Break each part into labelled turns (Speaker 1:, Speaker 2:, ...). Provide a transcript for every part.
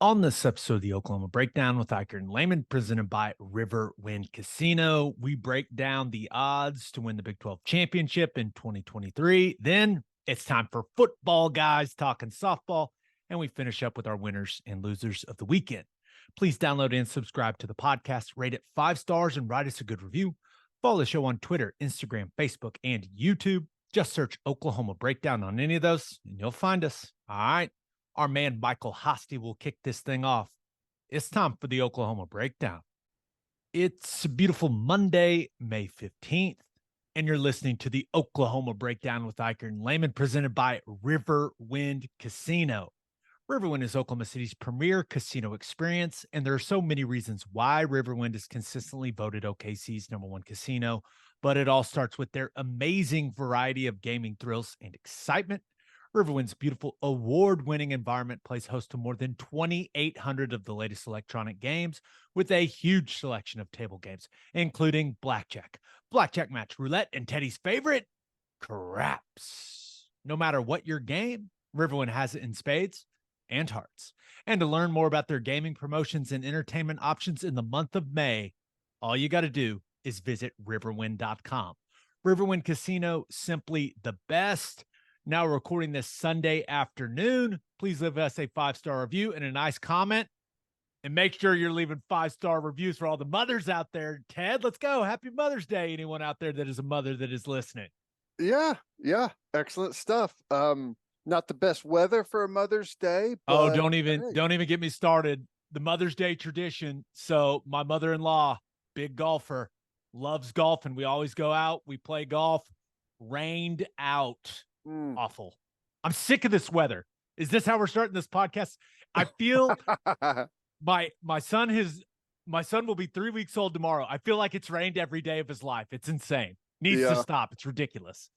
Speaker 1: On this episode of the Oklahoma Breakdown with Ikard and Lehman, presented by Riverwind Casino, we break down the odds to win the Big 12 championship in 2023. Then it's time for football, guys, talking softball, and we finish up with our winners and losers of the weekend. Please download and subscribe to the podcast, rate it 5 stars, and write us a good review. Follow the show on Twitter, Instagram, Facebook, and YouTube. Just search Oklahoma Breakdown on any of those, and you'll find us. All right. Our man Michael Hosty will kick this thing off. It's time for the Oklahoma Breakdown. It's a beautiful Monday, May 15th, and you're listening to the Oklahoma Breakdown with Ikard and Lehman, presented by Riverwind Casino. Riverwind is Oklahoma City's premier casino experience, and there are so many reasons why Riverwind is consistently voted OKC's #1 casino, but it all starts with their amazing variety of gaming thrills and excitement. Riverwind's beautiful award-winning environment plays host to more than 2,800 of the latest electronic games with a huge selection of table games, including blackjack, blackjack match, roulette, and Teddy's favorite, craps. No matter what your game, Riverwind has it in spades and hearts. And to learn more about their gaming promotions and entertainment options in the month of May, all you got to do is visit riverwind.com. Riverwind Casino, simply the best. Now recording this Sunday afternoon. Please leave us a 5-star review and a nice comment. And make sure you're leaving 5-star reviews for all the mothers out there. Ted, let's go. Happy Mother's Day. Anyone out there that is a mother that is listening.
Speaker 2: Yeah. Excellent stuff. Not the best weather for a Mother's Day,
Speaker 1: Oh,
Speaker 2: but
Speaker 1: don't
Speaker 2: hey.
Speaker 1: even get me started. The Mother's Day tradition. So my mother-in-law, big golfer, loves golf, and we always go out. We play golf. Rained out. Awful. I'm sick of this weather. Is this how we're starting this podcast? I feel my son will be 3 weeks old tomorrow. I feel like it's rained every day of his life. It's insane. Needs to stop. It's ridiculous.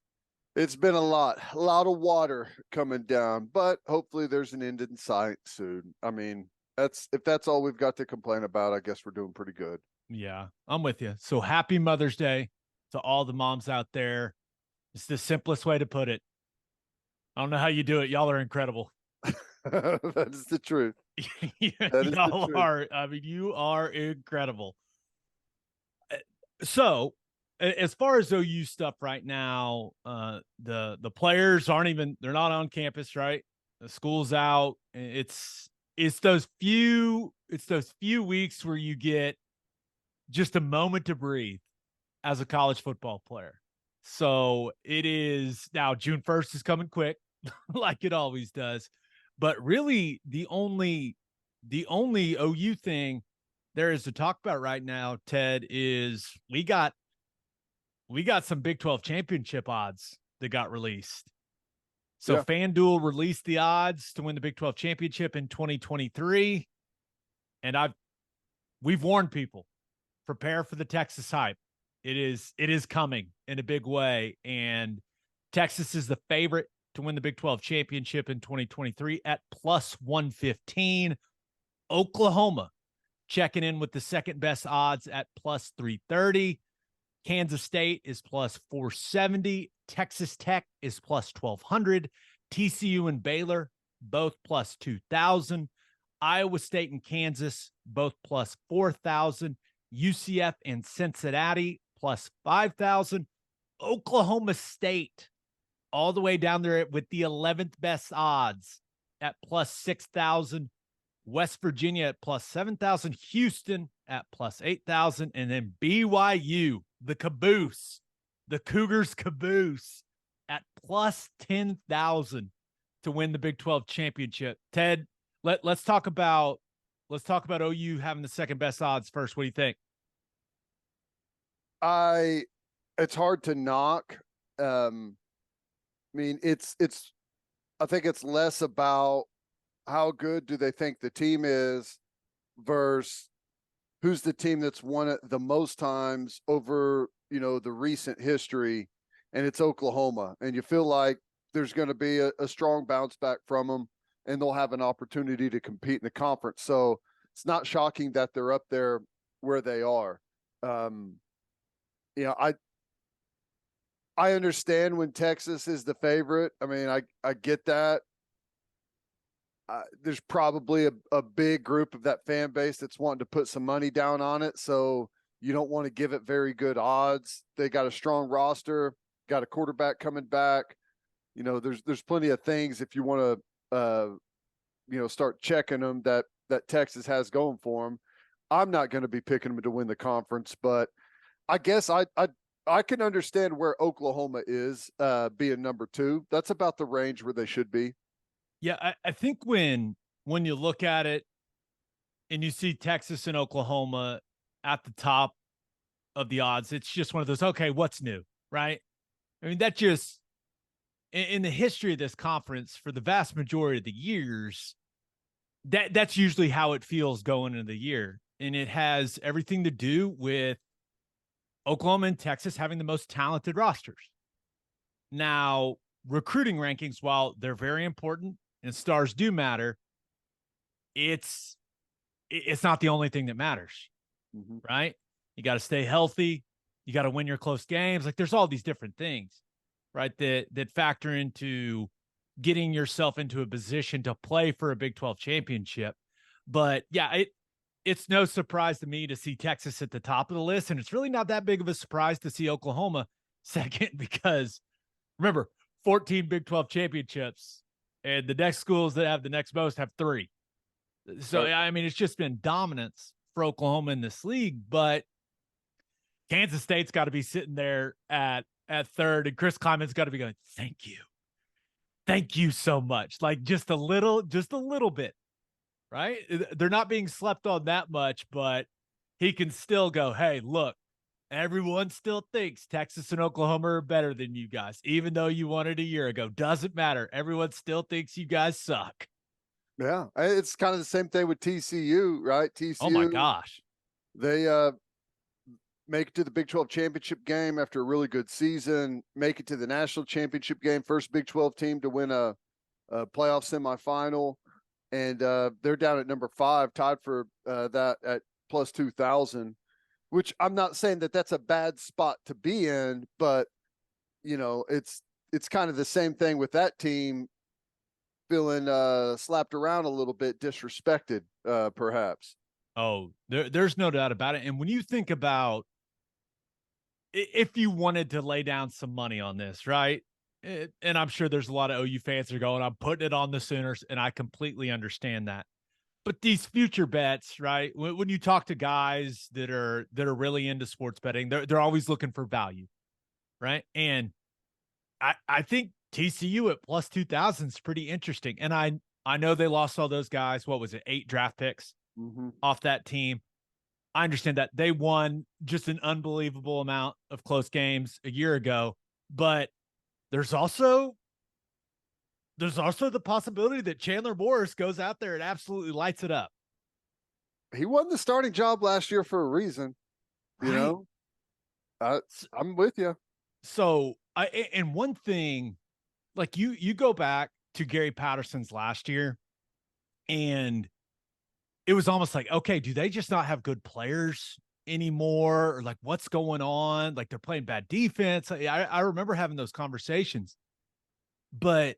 Speaker 2: It's been a lot of water coming down, but hopefully there's an end in sight soon. I mean, if that's all we've got to complain about, I guess we're doing pretty good.
Speaker 1: Yeah, I'm with you. So happy Mother's Day to all the moms out there. It's the simplest way to put it. I don't know how you do it. Y'all are incredible.
Speaker 2: That is the truth.
Speaker 1: Y'all are. I mean, you are incredible. So, as far as OU stuff right now, the players they're not on campus, right? The school's out. It's those few weeks where you get just a moment to breathe as a college football player. So it is now June 1st is coming quick, like it always does. But really the only OU thing there is to talk about right now, Ted, is we got some Big 12 championship odds that got released. So FanDuel released the odds to win the Big 12 championship in 2023. And we've warned people, prepare for the Texas hype. It is coming in a big way. And Texas is the favorite to win the Big 12 championship in 2023 at plus 115. Oklahoma checking in with the second best odds at plus 330. Kansas State is plus 470. Texas Tech is plus 1200. TCU and Baylor, both plus 2000. Iowa State and Kansas, both plus 4,000. UCF and Cincinnati, plus 5,000. Oklahoma State, all the way down there with the 11th best odds at plus 6,000. West Virginia at plus 7,000. Houston at plus 8,000. And then BYU, the caboose, the Cougars caboose, at plus 10,000 to win the Big 12 championship. Ted, let's talk about OU having the second best odds first. What do you think?
Speaker 2: It's hard to knock. I mean, I think it's less about how good do they think the team is versus who's the team that's won it the most times over, the recent history, and it's Oklahoma. And you feel like there's going to be a strong bounce back from them, and they'll have an opportunity to compete in the conference. So it's not shocking that they're up there where they are. I understand when Texas is the favorite. I mean, I get that. there's probably a big group of that fan base that's wanting to put some money down on it. So you don't want to give it very good odds. They got a strong roster, got a quarterback coming back. There's plenty of things if you want to, start checking them that Texas has going for them. I'm not going to be picking them to win the conference, but I guess I can understand where Oklahoma is being number 2. That's about the range where they should be.
Speaker 1: Yeah, I think when you look at it and you see Texas and Oklahoma at the top of the odds, it's just one of those, okay, what's new, right? I mean, that just in the history of this conference for the vast majority of the years, that's usually how it feels going into the year. And it has everything to do with Oklahoma and Texas having the most talented rosters. Now, recruiting rankings, while they're very important and stars do matter, it's not the only thing that matters, right? You got to stay healthy. You got to win your close games. Like there's all these different things, right, that factor into getting yourself into a position to play for a Big 12 championship. But yeah, it's no surprise to me to see Texas at the top of the list. And it's really not that big of a surprise to see Oklahoma second because remember, 14 Big 12 championships and the next schools that have the next most have 3. So, I mean, it's just been dominance for Oklahoma in this league, but Kansas State's got to be sitting there at 3rd, and Chris Kleiman's got to be going, thank you. Thank you so much. Like just a little bit, right? They're not being slept on that much, but he can still go, hey, look, everyone still thinks Texas and Oklahoma are better than you guys, even though you won it a year ago. Doesn't matter. Everyone still thinks you guys suck.
Speaker 2: Yeah, it's kind of the same thing with TCU, right? TCU.
Speaker 1: Oh my gosh.
Speaker 2: They make it to the Big 12 championship game after a really good season, make it to the national championship game, first Big 12 team to win a playoff semifinal. And they're down at number 5, tied for that at plus 2,000, which I'm not saying that that's a bad spot to be in, but it's kind of the same thing with that team feeling slapped around a little bit, disrespected, perhaps.
Speaker 1: Oh, there's no doubt about it. And when you think about if you wanted to lay down some money on this, right? And I'm sure there's a lot of OU fans that are going, I'm putting it on the Sooners, and I completely understand that. But these future bets, right? When you talk to guys that are really into sports betting, they're always looking for value, right? And I think TCU at plus 2,000 is pretty interesting. And I know they lost all those guys. What was it? 8 draft picks off that team. I understand that they won just an unbelievable amount of close games a year ago, but there's also the possibility that Chandler Morris goes out there and absolutely lights it up.
Speaker 2: He won the starting job last year for a reason, you know. I'm with you.
Speaker 1: So and one thing, like you go back to Gary Patterson's last year, and it was almost like, okay, do they just not have good players anymore? Or like, what's going on? Like they're playing bad defense. I remember having those conversations, but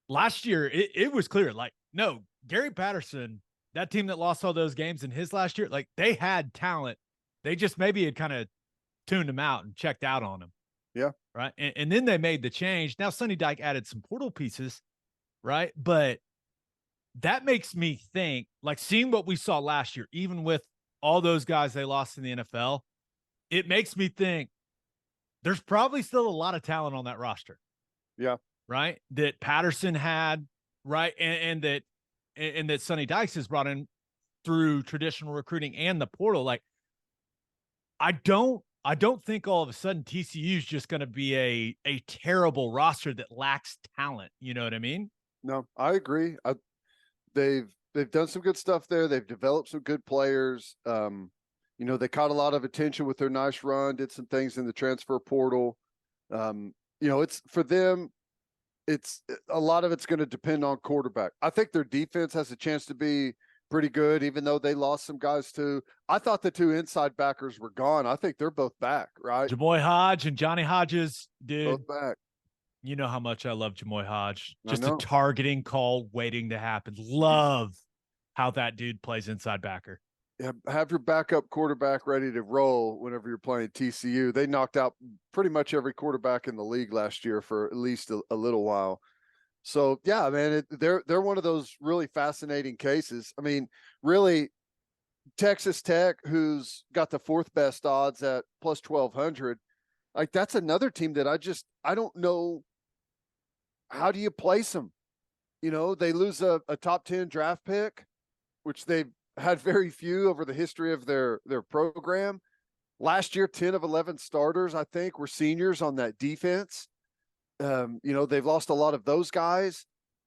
Speaker 1: last year it was clear, like, no, Gary Patterson, that team that lost all those games in his last year, like they had talent. They just maybe had kind of tuned him out and checked out on him.
Speaker 2: Yeah.
Speaker 1: Right. And then they made the change. Now Sonny Dike added some portal pieces. Right. But that makes me think, like seeing what we saw last year, even with all those guys they lost in the NFL, it makes me think there's probably still a lot of talent on that roster.
Speaker 2: Yeah.
Speaker 1: Right. That Patterson had, right. And that Sonny Dykes has brought in through traditional recruiting and the portal. Like, I don't think all of a sudden TCU is just going to be a terrible roster that lacks talent. You know what I mean?
Speaker 2: No, I agree. They've done some good stuff there. They've developed some good players. They caught a lot of attention with their nice run, did some things in the transfer portal. It's for them, it's a lot of it's going to depend on quarterback. I think their defense has a chance to be pretty good, even though they lost some guys too. I thought the 2 inside backers were gone. I think they're both back, right?
Speaker 1: Jamoy Hodge and Johnny Hodges, dude.
Speaker 2: Both back.
Speaker 1: You know how much I love Jamoy Hodge.
Speaker 2: I
Speaker 1: Just a
Speaker 2: know.
Speaker 1: targeting call waiting to happen. Love how that dude plays inside backer.
Speaker 2: Yeah, have your backup quarterback ready to roll whenever you're playing TCU. They knocked out pretty much every quarterback in the league last year for at least a little while. So yeah, man, they're one of those really fascinating cases. I mean, really, Texas Tech, who's got the fourth best odds at plus 1,200, like that's another team that I don't know, how do you place them? You know, they lose a top 10 draft pick, which they've had very few over the history of their program. Last year, 10 of 11 starters, I think, were seniors on that defense. You know, they've lost a lot of those guys.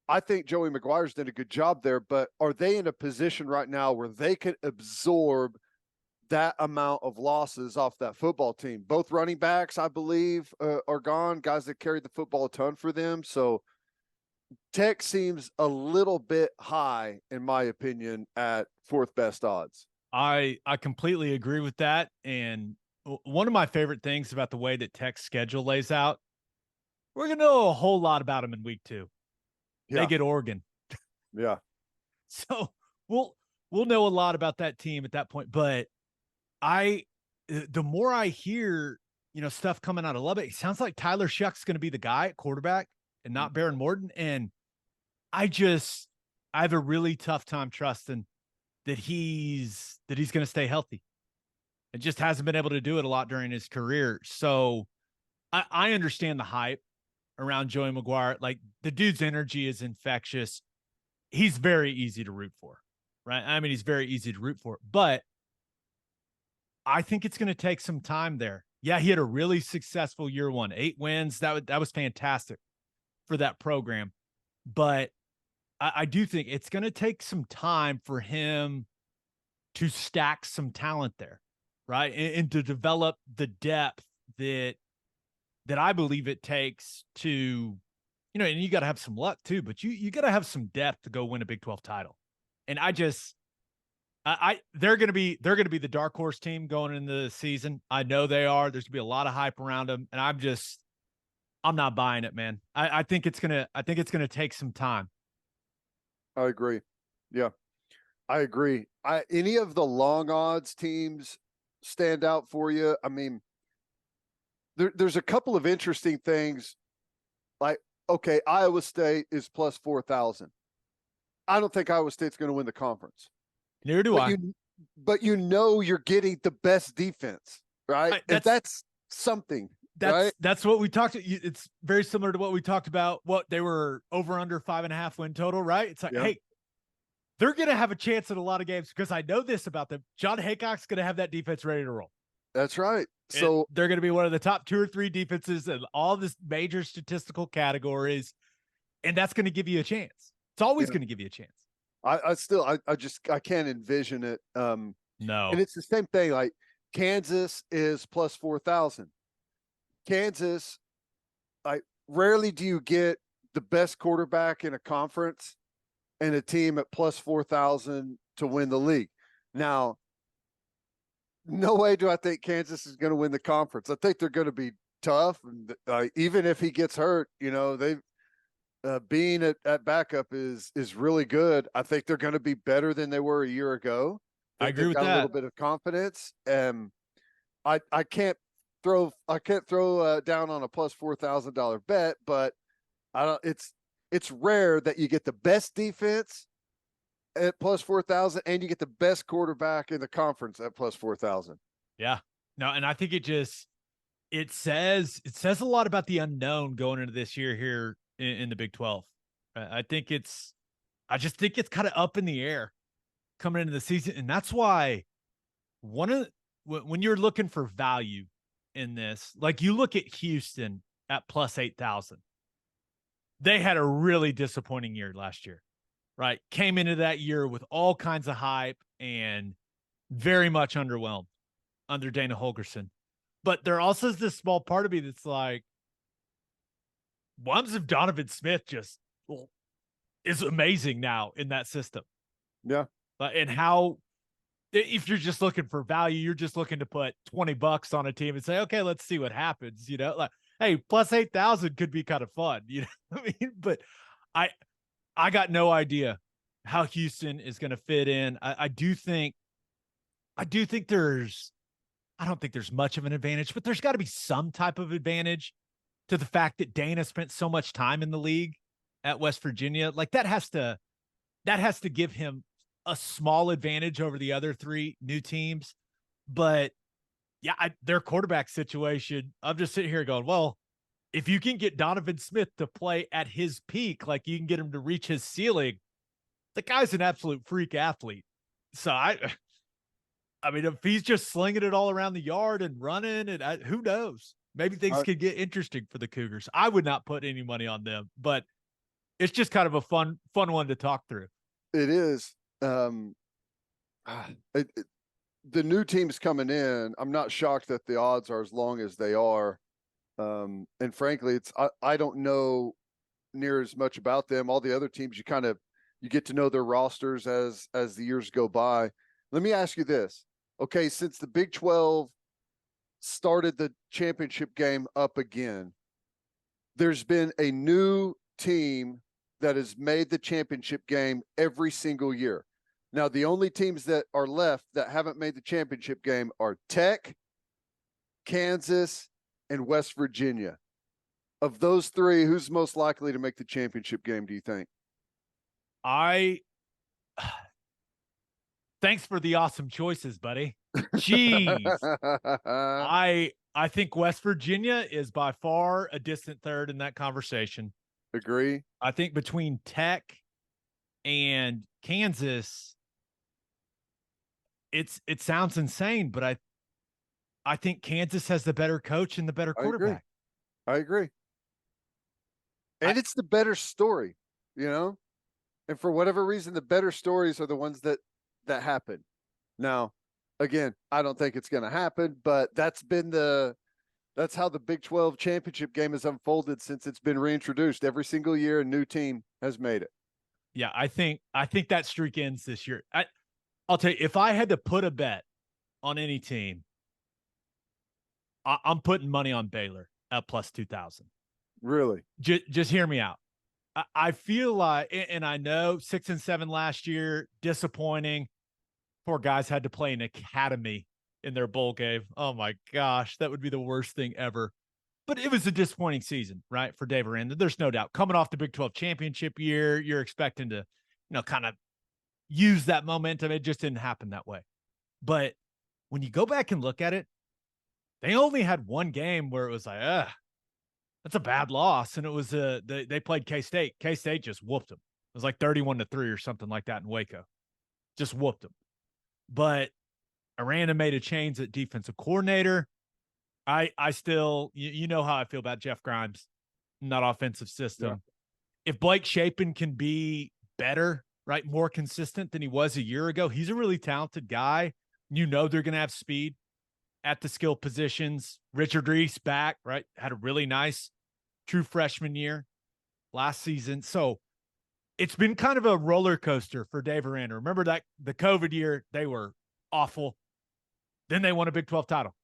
Speaker 2: I think Joey McGuire's done a good job there, but are they in a position right now where they could absorb that amount of losses off that football team? Both running backs, I believe, are gone, guys that carried the football a ton for them. So Tech seems a little bit high, in my opinion, at fourth best odds.
Speaker 1: I completely agree with that. And one of my favorite things about the way that Tech's schedule lays out, we're going to know a whole lot about them in week 2.
Speaker 2: Yeah.
Speaker 1: They get Oregon.
Speaker 2: Yeah.
Speaker 1: So we'll know a lot about that team at that point. But the more I hear, stuff coming out of Lubbock, it sounds like Tyler Shuck's going to be the guy at quarterback and not Baron Morton. And I have a really tough time trusting that he's going to stay healthy. It just hasn't been able to do it a lot during his career. So I understand the hype around Joey McGuire. Like, the dude's energy is infectious. He's very easy to root for, right? I mean, he's very easy to root for, but I think it's going to take some time there. Yeah, he had a really successful year 1, 8 wins. That was fantastic for that program. But I do think it's going to take some time for him to stack some talent there, right? And to develop the depth that I believe it takes to, and you got to have some luck too, but you got to have some depth to go win a Big 12 title. And they're going to be the dark horse team going into the season. I know they are. There's going to be a lot of hype around them, and I'm not buying it, man. I think it's going to take some time.
Speaker 2: I agree. Yeah, I agree. Any of the long odds teams stand out for you? I mean, there's a couple of interesting things. Like, okay, Iowa State is plus 4,000. I don't think Iowa State's going to win the conference.
Speaker 1: Neither do I.
Speaker 2: But you're getting the best defense, right? That's something.
Speaker 1: That's what we talked. It's very similar to what we talked about. What they were over under 5.5 win total, right? It's like, hey, they're going to have a chance in a lot of games because I know this about them. John Haycock's going to have that defense ready to roll.
Speaker 2: That's right. So
Speaker 1: they're going to be one of the top 2 or 3 defenses in all this major statistical categories, and that's going to give you a chance. It's always going to give you a chance.
Speaker 2: I can't envision it.
Speaker 1: No,
Speaker 2: and it's the same thing. Like, Kansas is plus 4,000. Kansas, rarely do you get the best quarterback in a conference and a team at plus 4,000 to win the league. Now, no way do I think Kansas is going to win the conference. I think they're going to be tough. And even if he gets hurt, they being at backup is really good. I think they're going to be better than they were a year ago.
Speaker 1: I agree with that.
Speaker 2: A little bit of confidence. I can't throw down on a plus $4,000 bet, but it's rare that you get the best defense at plus 4,000 and you get the best quarterback in the conference at plus 4,000.
Speaker 1: Yeah, no. And I think it says a lot about the unknown going into this year here in the Big 12. I just think it's kind of up in the air coming into the season. And that's why when you're looking for value in this, like, you look at Houston at plus 8,000. They had a really disappointing year last year, right? Came into that year with all kinds of hype and very much underwhelmed under Dana Holgorsen. But there also is this small part of me that's like, what if Donovan Smith just is amazing now in that system?
Speaker 2: Yeah.
Speaker 1: And how, if you're just looking for value, you're just looking to put $20 on a team and say, okay, let's see what happens. Like, hey, plus 8,000 could be kind of fun, what I mean? But I I got no idea how Houston is going to fit in. I do think there's I don't think there's much of an advantage, but there's got to be some type of advantage to the fact that Dana spent so much time in the league at West Virginia. Like that has to give him a small advantage over the other three new teams. But yeah, their quarterback situation, I'm just sitting here going, well, if you can get Donovan Smith to play at his peak, like you can get him to reach his ceiling, the guy's an absolute freak athlete. So I mean, if he's just slinging it all around the yard and running, and who knows? Maybe things could get interesting for the Cougars. I would not put any money on them, but it's just kind of a fun one to talk through.
Speaker 2: It is. The new teams coming in, I'm not shocked that the odds are as long as they are. And frankly, I don't know near as much about them. All the other teams, you get to know their rosters as the years go by. Let me ask you this. Okay, since the Big 12 started the championship game up again, there's been a new team that has made the championship game every single year. Now, the only teams that are left that haven't made the championship game are Tech, Kansas, and West Virginia. Of those three, who's most likely to make the championship game, do you think?
Speaker 1: Thanks for the awesome choices, buddy. Jeez. I think West Virginia is by far a distant third in that conversation.
Speaker 2: Agree.
Speaker 1: I think between Tech and Kansas, it sounds insane, but I think Kansas has the better coach and the better quarterback.
Speaker 2: I agree. And it's the better story, And for whatever reason, the better stories are the ones that happen. Now, again, I don't think it's going to happen, but that's how the Big 12 championship game has unfolded since it's been reintroduced. Every single year, a new team has made it.
Speaker 1: Yeah, I think that streak ends this year. I'll tell you, if I had to put a bet on any team, I'm putting money on Baylor at plus 2,000.
Speaker 2: Really?
Speaker 1: Just hear me out. I feel like, and I know 6-7 last year, disappointing. Poor guys had to play an academy in their bowl game. Oh my gosh, that would be the worst thing ever. But it was a disappointing season, right, for Dave Aranda. There's no doubt. Coming off the Big 12 championship year, you're expecting to, kind of use that momentum. It just didn't happen that way. But when you go back and look at it, they only had one game where it was like, that's a bad loss. And it was they played K-State. K-State just whooped them. It was like 31-3 or something like that in Waco. Just whooped them. But Aranda made a change at defensive coordinator. I still, you know how I feel about Jeff Grimes, not offensive system. Yeah. If Blake Shapen can be better, right, more consistent than he was a year ago, he's a really talented guy. They're going to have speed at the skill positions. Richard Reese back, right, had a really nice true freshman year last season. So it's been kind of a roller coaster for Dave Aranda. Remember that the COVID year, they were awful. Then they won a Big 12 title.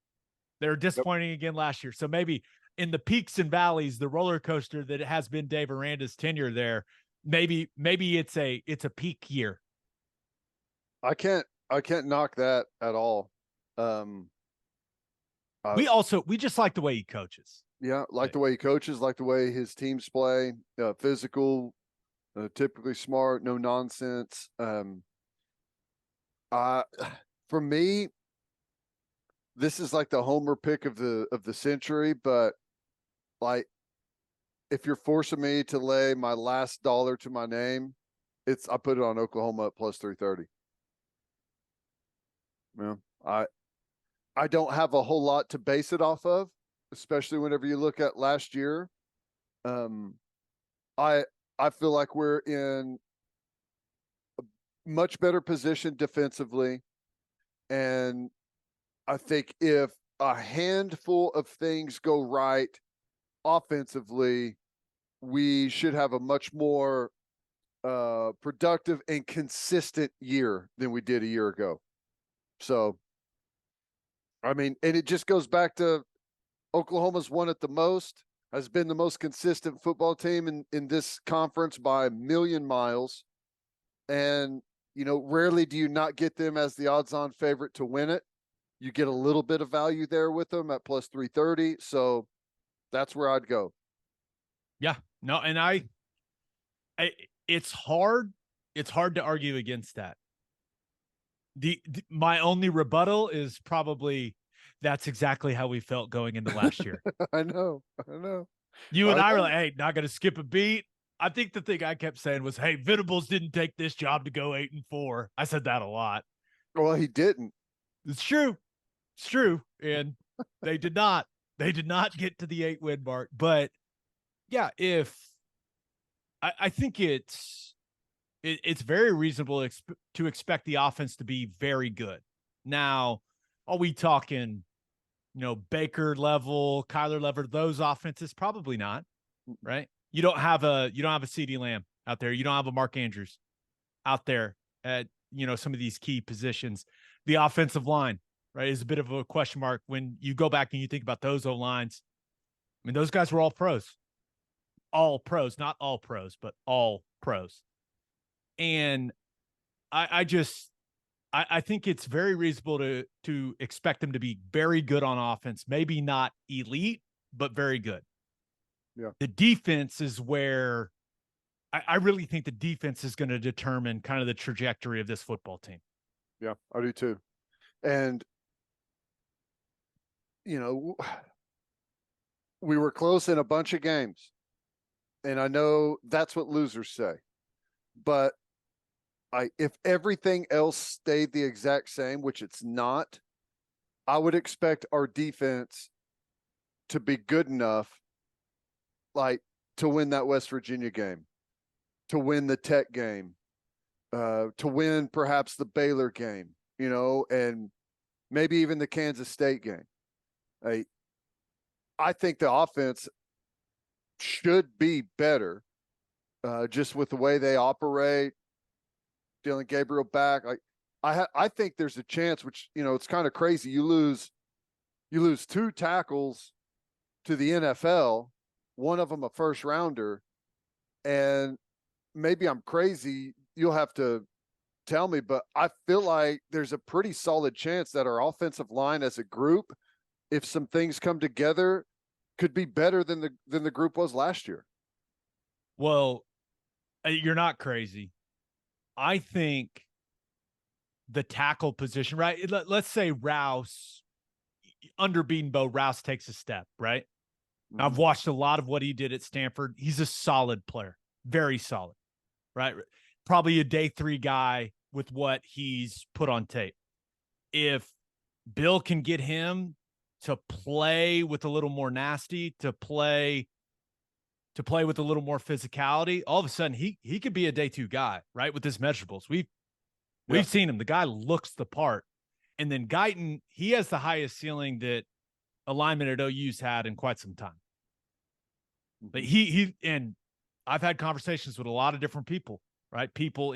Speaker 1: They were disappointing again last year. So maybe in the peaks and valleys, the roller coaster that it has been Dave Aranda's tenure there, maybe it's a peak year.
Speaker 2: I can't knock that at all.
Speaker 1: We just like the way he coaches.
Speaker 2: Yeah, the way he coaches, like the way his teams play, physical, typically smart, no nonsense. For me, this is like the homer pick of the century, but like if you're forcing me to lay my last dollar to my name, I put it on Oklahoma at plus 330. Yeah, I don't have a whole lot to base it off of, especially whenever you look at last year. I feel like we're in a much better position defensively, and I think if a handful of things go right offensively, we should have a much more productive and consistent year than we did a year ago. So, I mean, and it just goes back to Oklahoma's won it the most. has been the most consistent football team in this conference by a million miles. And, rarely do you not get them as the odds-on favorite to win it. You get a little bit of value there with them at plus 330. So that's where I'd go.
Speaker 1: Yeah, no, and it's hard. It's hard to argue against that. My only rebuttal is probably that's exactly how we felt going into last year.
Speaker 2: I know.
Speaker 1: You and I were like, hey, not going to skip a beat. I think the thing I kept saying was, hey, Venables didn't take this job to go 8-4. I said that a lot.
Speaker 2: Well, he didn't.
Speaker 1: It's true. It's true. And they did not. They did not get to the 8-win mark. But yeah, I think it's very reasonable to expect the offense to be very good. Now, are we talking, Baker level, Kyler level, those offenses? Probably not, right? You don't have a CeeDee Lamb out there. You don't have a Mark Andrews out there at, some of these key positions. The offensive line, right, is a bit of a question mark when you go back and you think about those O-lines. I mean, those guys were all pros. All pros, not all pros, but all pros. And I think it's very reasonable to expect them to be very good on offense. Maybe not elite, but very good.
Speaker 2: Yeah.
Speaker 1: The defense is where I really think the defense is going to determine kind of the trajectory of this football team.
Speaker 2: Yeah, I do too. And, we were close in a bunch of games. And I know that's what losers say. But if everything else stayed the exact same, which it's not, I would expect our defense to be good enough, to win that West Virginia game, to win the Tech game, to win perhaps the Baylor game, and maybe even the Kansas State game. I think the offense should be better, just with the way they operate. Dylan Gabriel back. I think there's a chance, which, it's kind of crazy. You lose 2 tackles to the NFL, one of them a first rounder, and maybe I'm crazy. You'll have to tell me, but I feel like there's a pretty solid chance that our offensive line as a group, if some things come together, could be better than the group was last year.
Speaker 1: Well, you're not crazy. I think the tackle position, right? Let's say Rouse, under Beanbo, Rouse takes a step, right? Mm-hmm. I've watched a lot of what he did at Stanford. He's a solid player, very solid, right? Probably a day 3 guy with what he's put on tape. If Bill can get him to play with a little more nasty, to play with a little more physicality, all of a sudden he could be a day 2 guy, right? With his measurables. We've seen him. The guy looks the part. And then Guyton, he has the highest ceiling that a lineman at OU's had in quite some time. But and I've had conversations with a lot of different people, right? People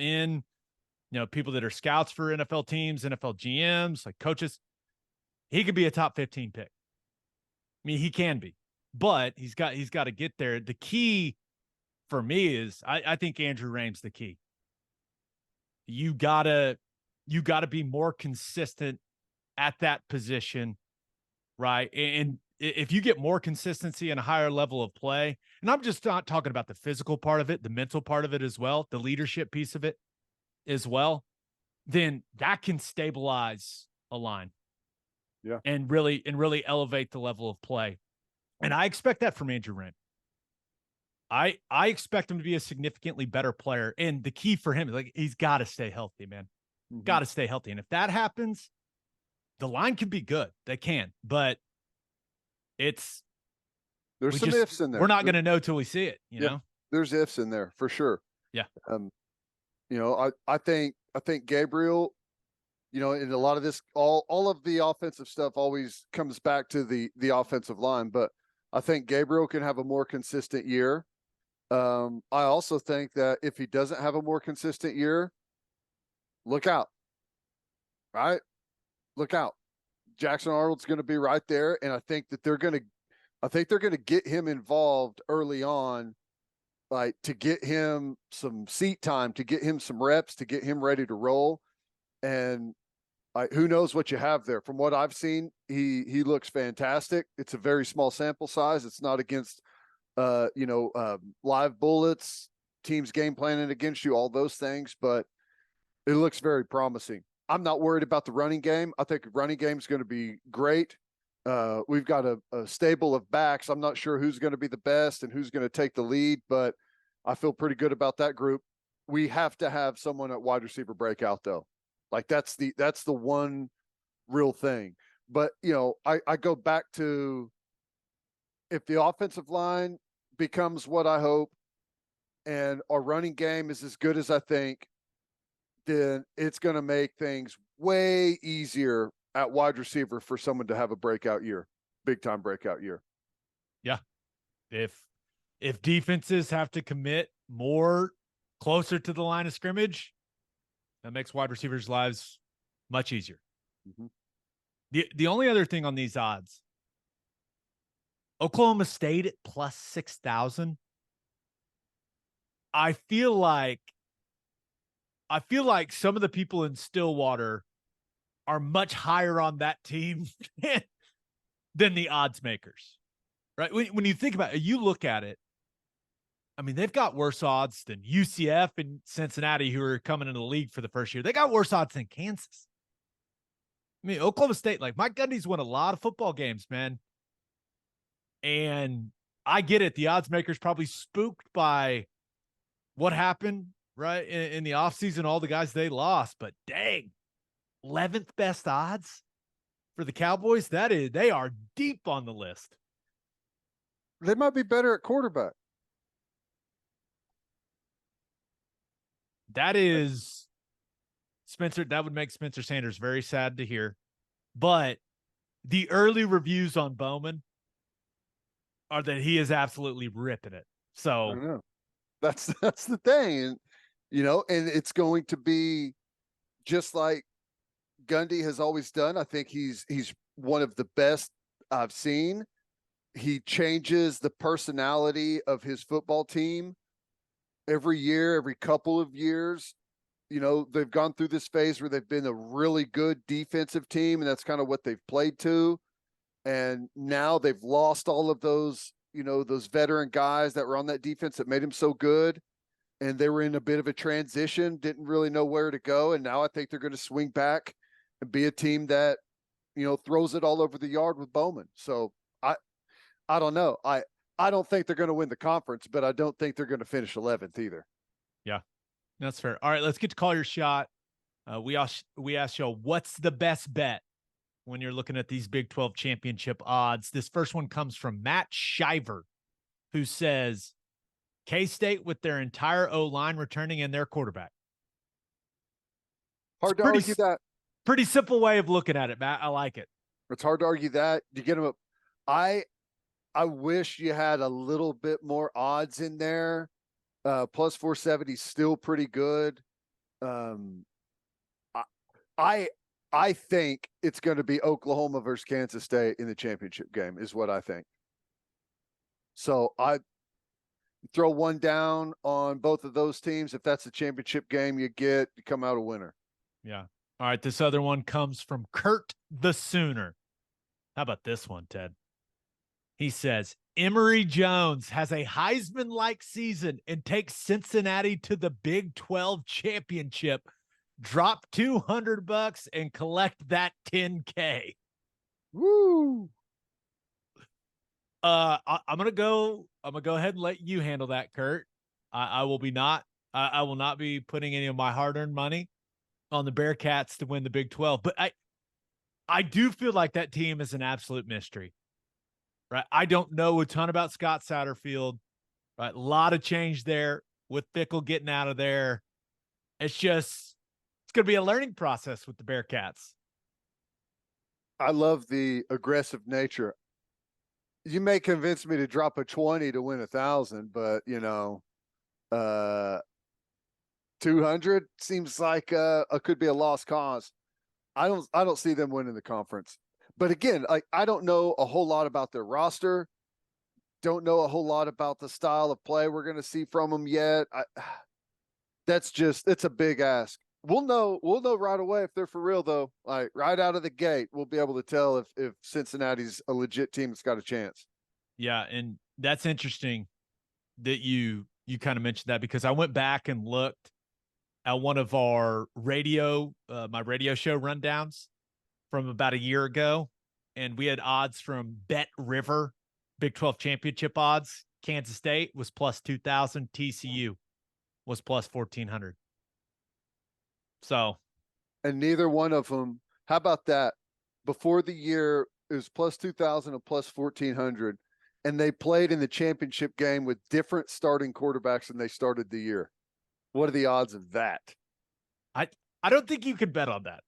Speaker 1: people that are scouts for NFL teams, NFL GMs, like coaches. He could be a top 15 pick. I mean, he can be, but he's got to get there. The key for me is I think Andrew Rame's the key. You gotta be more consistent at that position, right? And if you get more consistency and a higher level of play, and I'm just not talking about the physical part of it, the mental part of it as well, the leadership piece of it as well, then that can stabilize a line.
Speaker 2: Yeah.
Speaker 1: And really elevate the level of play. And I expect that from Andrew Rame. I expect him to be a significantly better player. And the key for him is he's got to stay healthy, man. Mm-hmm. Got to stay healthy. And if that happens, the line can be good. They can, but there's
Speaker 2: some ifs in there.
Speaker 1: We're not going to know till we see it, you know?
Speaker 2: There's ifs in there for sure.
Speaker 1: Yeah.
Speaker 2: I think Gabriel, in a lot of this, all of the offensive stuff always comes back to the offensive line, but I think Gabriel can have a more consistent year. I also think that if he doesn't have a more consistent year, look out, right? Look out. Jackson Arnold's going to be right there. And I think that they're going I think they're going to get him involved early on, like to get him some seat time, to get him some reps, to get him ready to roll. And who knows what you have there? From what I've seen, he looks fantastic. It's a very small sample size. It's not against live bullets, teams game planning against you, all those things, but it looks very promising. I'm not worried about the running game. I think the running game is going to be great. We've got a stable of backs. I'm not sure who's going to be the best and who's going to take the lead, but I feel pretty good about that group. We have to have someone at wide receiver breakout though. Like that's the one real thing. But I go back to, if the offensive line becomes what I hope and our running game is as good as I think, then it's going to make things way easier at wide receiver for someone to have a breakout year, big time breakout year.
Speaker 1: Yeah. If defenses have to commit more closer to the line of scrimmage, that makes wide receivers' lives much easier.
Speaker 2: Mm-hmm.
Speaker 1: The only other thing on these odds, Oklahoma State at plus 6,000. I feel like some of the people in Stillwater are much higher on that team than the odds makers, right? When you think about it, you look at it, I mean, they've got worse odds than UCF and Cincinnati, who are coming into the league for the first year. They got worse odds than Kansas. I mean, Oklahoma State, like Mike Gundy's won a lot of football games, man. And I get it. The odds makers probably spooked by what happened, right, in the offseason, all the guys they lost. But dang, 11th best odds for the Cowboys. They are deep on the list.
Speaker 2: They might be better at quarterback.
Speaker 1: That is Spencer. That would make Spencer Sanders very sad to hear. But the early reviews on Bowman are that he is absolutely ripping it. So
Speaker 2: I don't know. That's the thing. And it's going to be just like Gundy has always done. I think he's one of the best I've seen. He changes the personality of his football team every year, every couple of years. They've gone through this phase where they've been a really good defensive team, and that's kind of what they've played to. And now they've lost all of those, those veteran guys that were on that defense that made him so good. And they were in a bit of a transition, didn't really know where to go. And now I think they're going to swing back and be a team that, throws it all over the yard with Bowman. So I don't know. I don't think they're going to win the conference, but I don't think they're going to finish 11th either.
Speaker 1: Yeah, that's fair. All right, let's get to call your shot. We asked you, what's the best bet when you're looking at these Big 12 championship odds? This first one comes from Matt Shiver, who says K-State with their entire O-line returning and their quarterback.
Speaker 2: Hard to argue that.
Speaker 1: Pretty simple way of looking at it, Matt. I like it.
Speaker 2: It's hard to argue that. You get them up. I wish you had a little bit more odds in there. Plus 470 is still pretty good. I think it's going to be Oklahoma versus Kansas State in the championship game is what I think. So I throw one down on both of those teams. If that's the championship game you come out a winner.
Speaker 1: Yeah. All right. This other one comes from Kurt the Sooner. How about this one, Ted? He says, Emory Jones has a Heisman-like season and takes Cincinnati to the Big 12 championship. Drop $200 and collect that $10K.
Speaker 2: Woo!
Speaker 1: I'm gonna go ahead and let you handle that, Kurt. I will not be putting any of my hard-earned money on the Bearcats to win the Big 12. But I do feel like that team is an absolute mystery. Right. I don't know a ton about Scott Satterfield. Right. A lot of change there with Fickle getting out of there. It's going to be a learning process with the Bearcats.
Speaker 2: I love the aggressive nature. You may convince me to drop a 20 to win 1,000, but 200 seems like could be a lost cause. I don't see them winning the conference. But again, I don't know a whole lot about their roster. don't know a whole lot about the style of play we're going to see from them yet. It's a big ask. We'll know right away if they're for real, though. Like right out of the gate, we'll be able to tell if Cincinnati's a legit team that's got a chance.
Speaker 1: Yeah, and that's interesting that you kind of mentioned that, because I went back and looked at one of our my radio show rundowns from about a year ago, and we had odds from Bet River, Big 12 championship odds. Kansas State was plus 2,000. TCU was plus 1,400. So,
Speaker 2: and neither one of them. How about that? Before the year, it was plus 2,000 and plus 1,400, and they played in the championship game with different starting quarterbacks than they started the year. What are the odds of that?
Speaker 1: I don't think you could bet on that.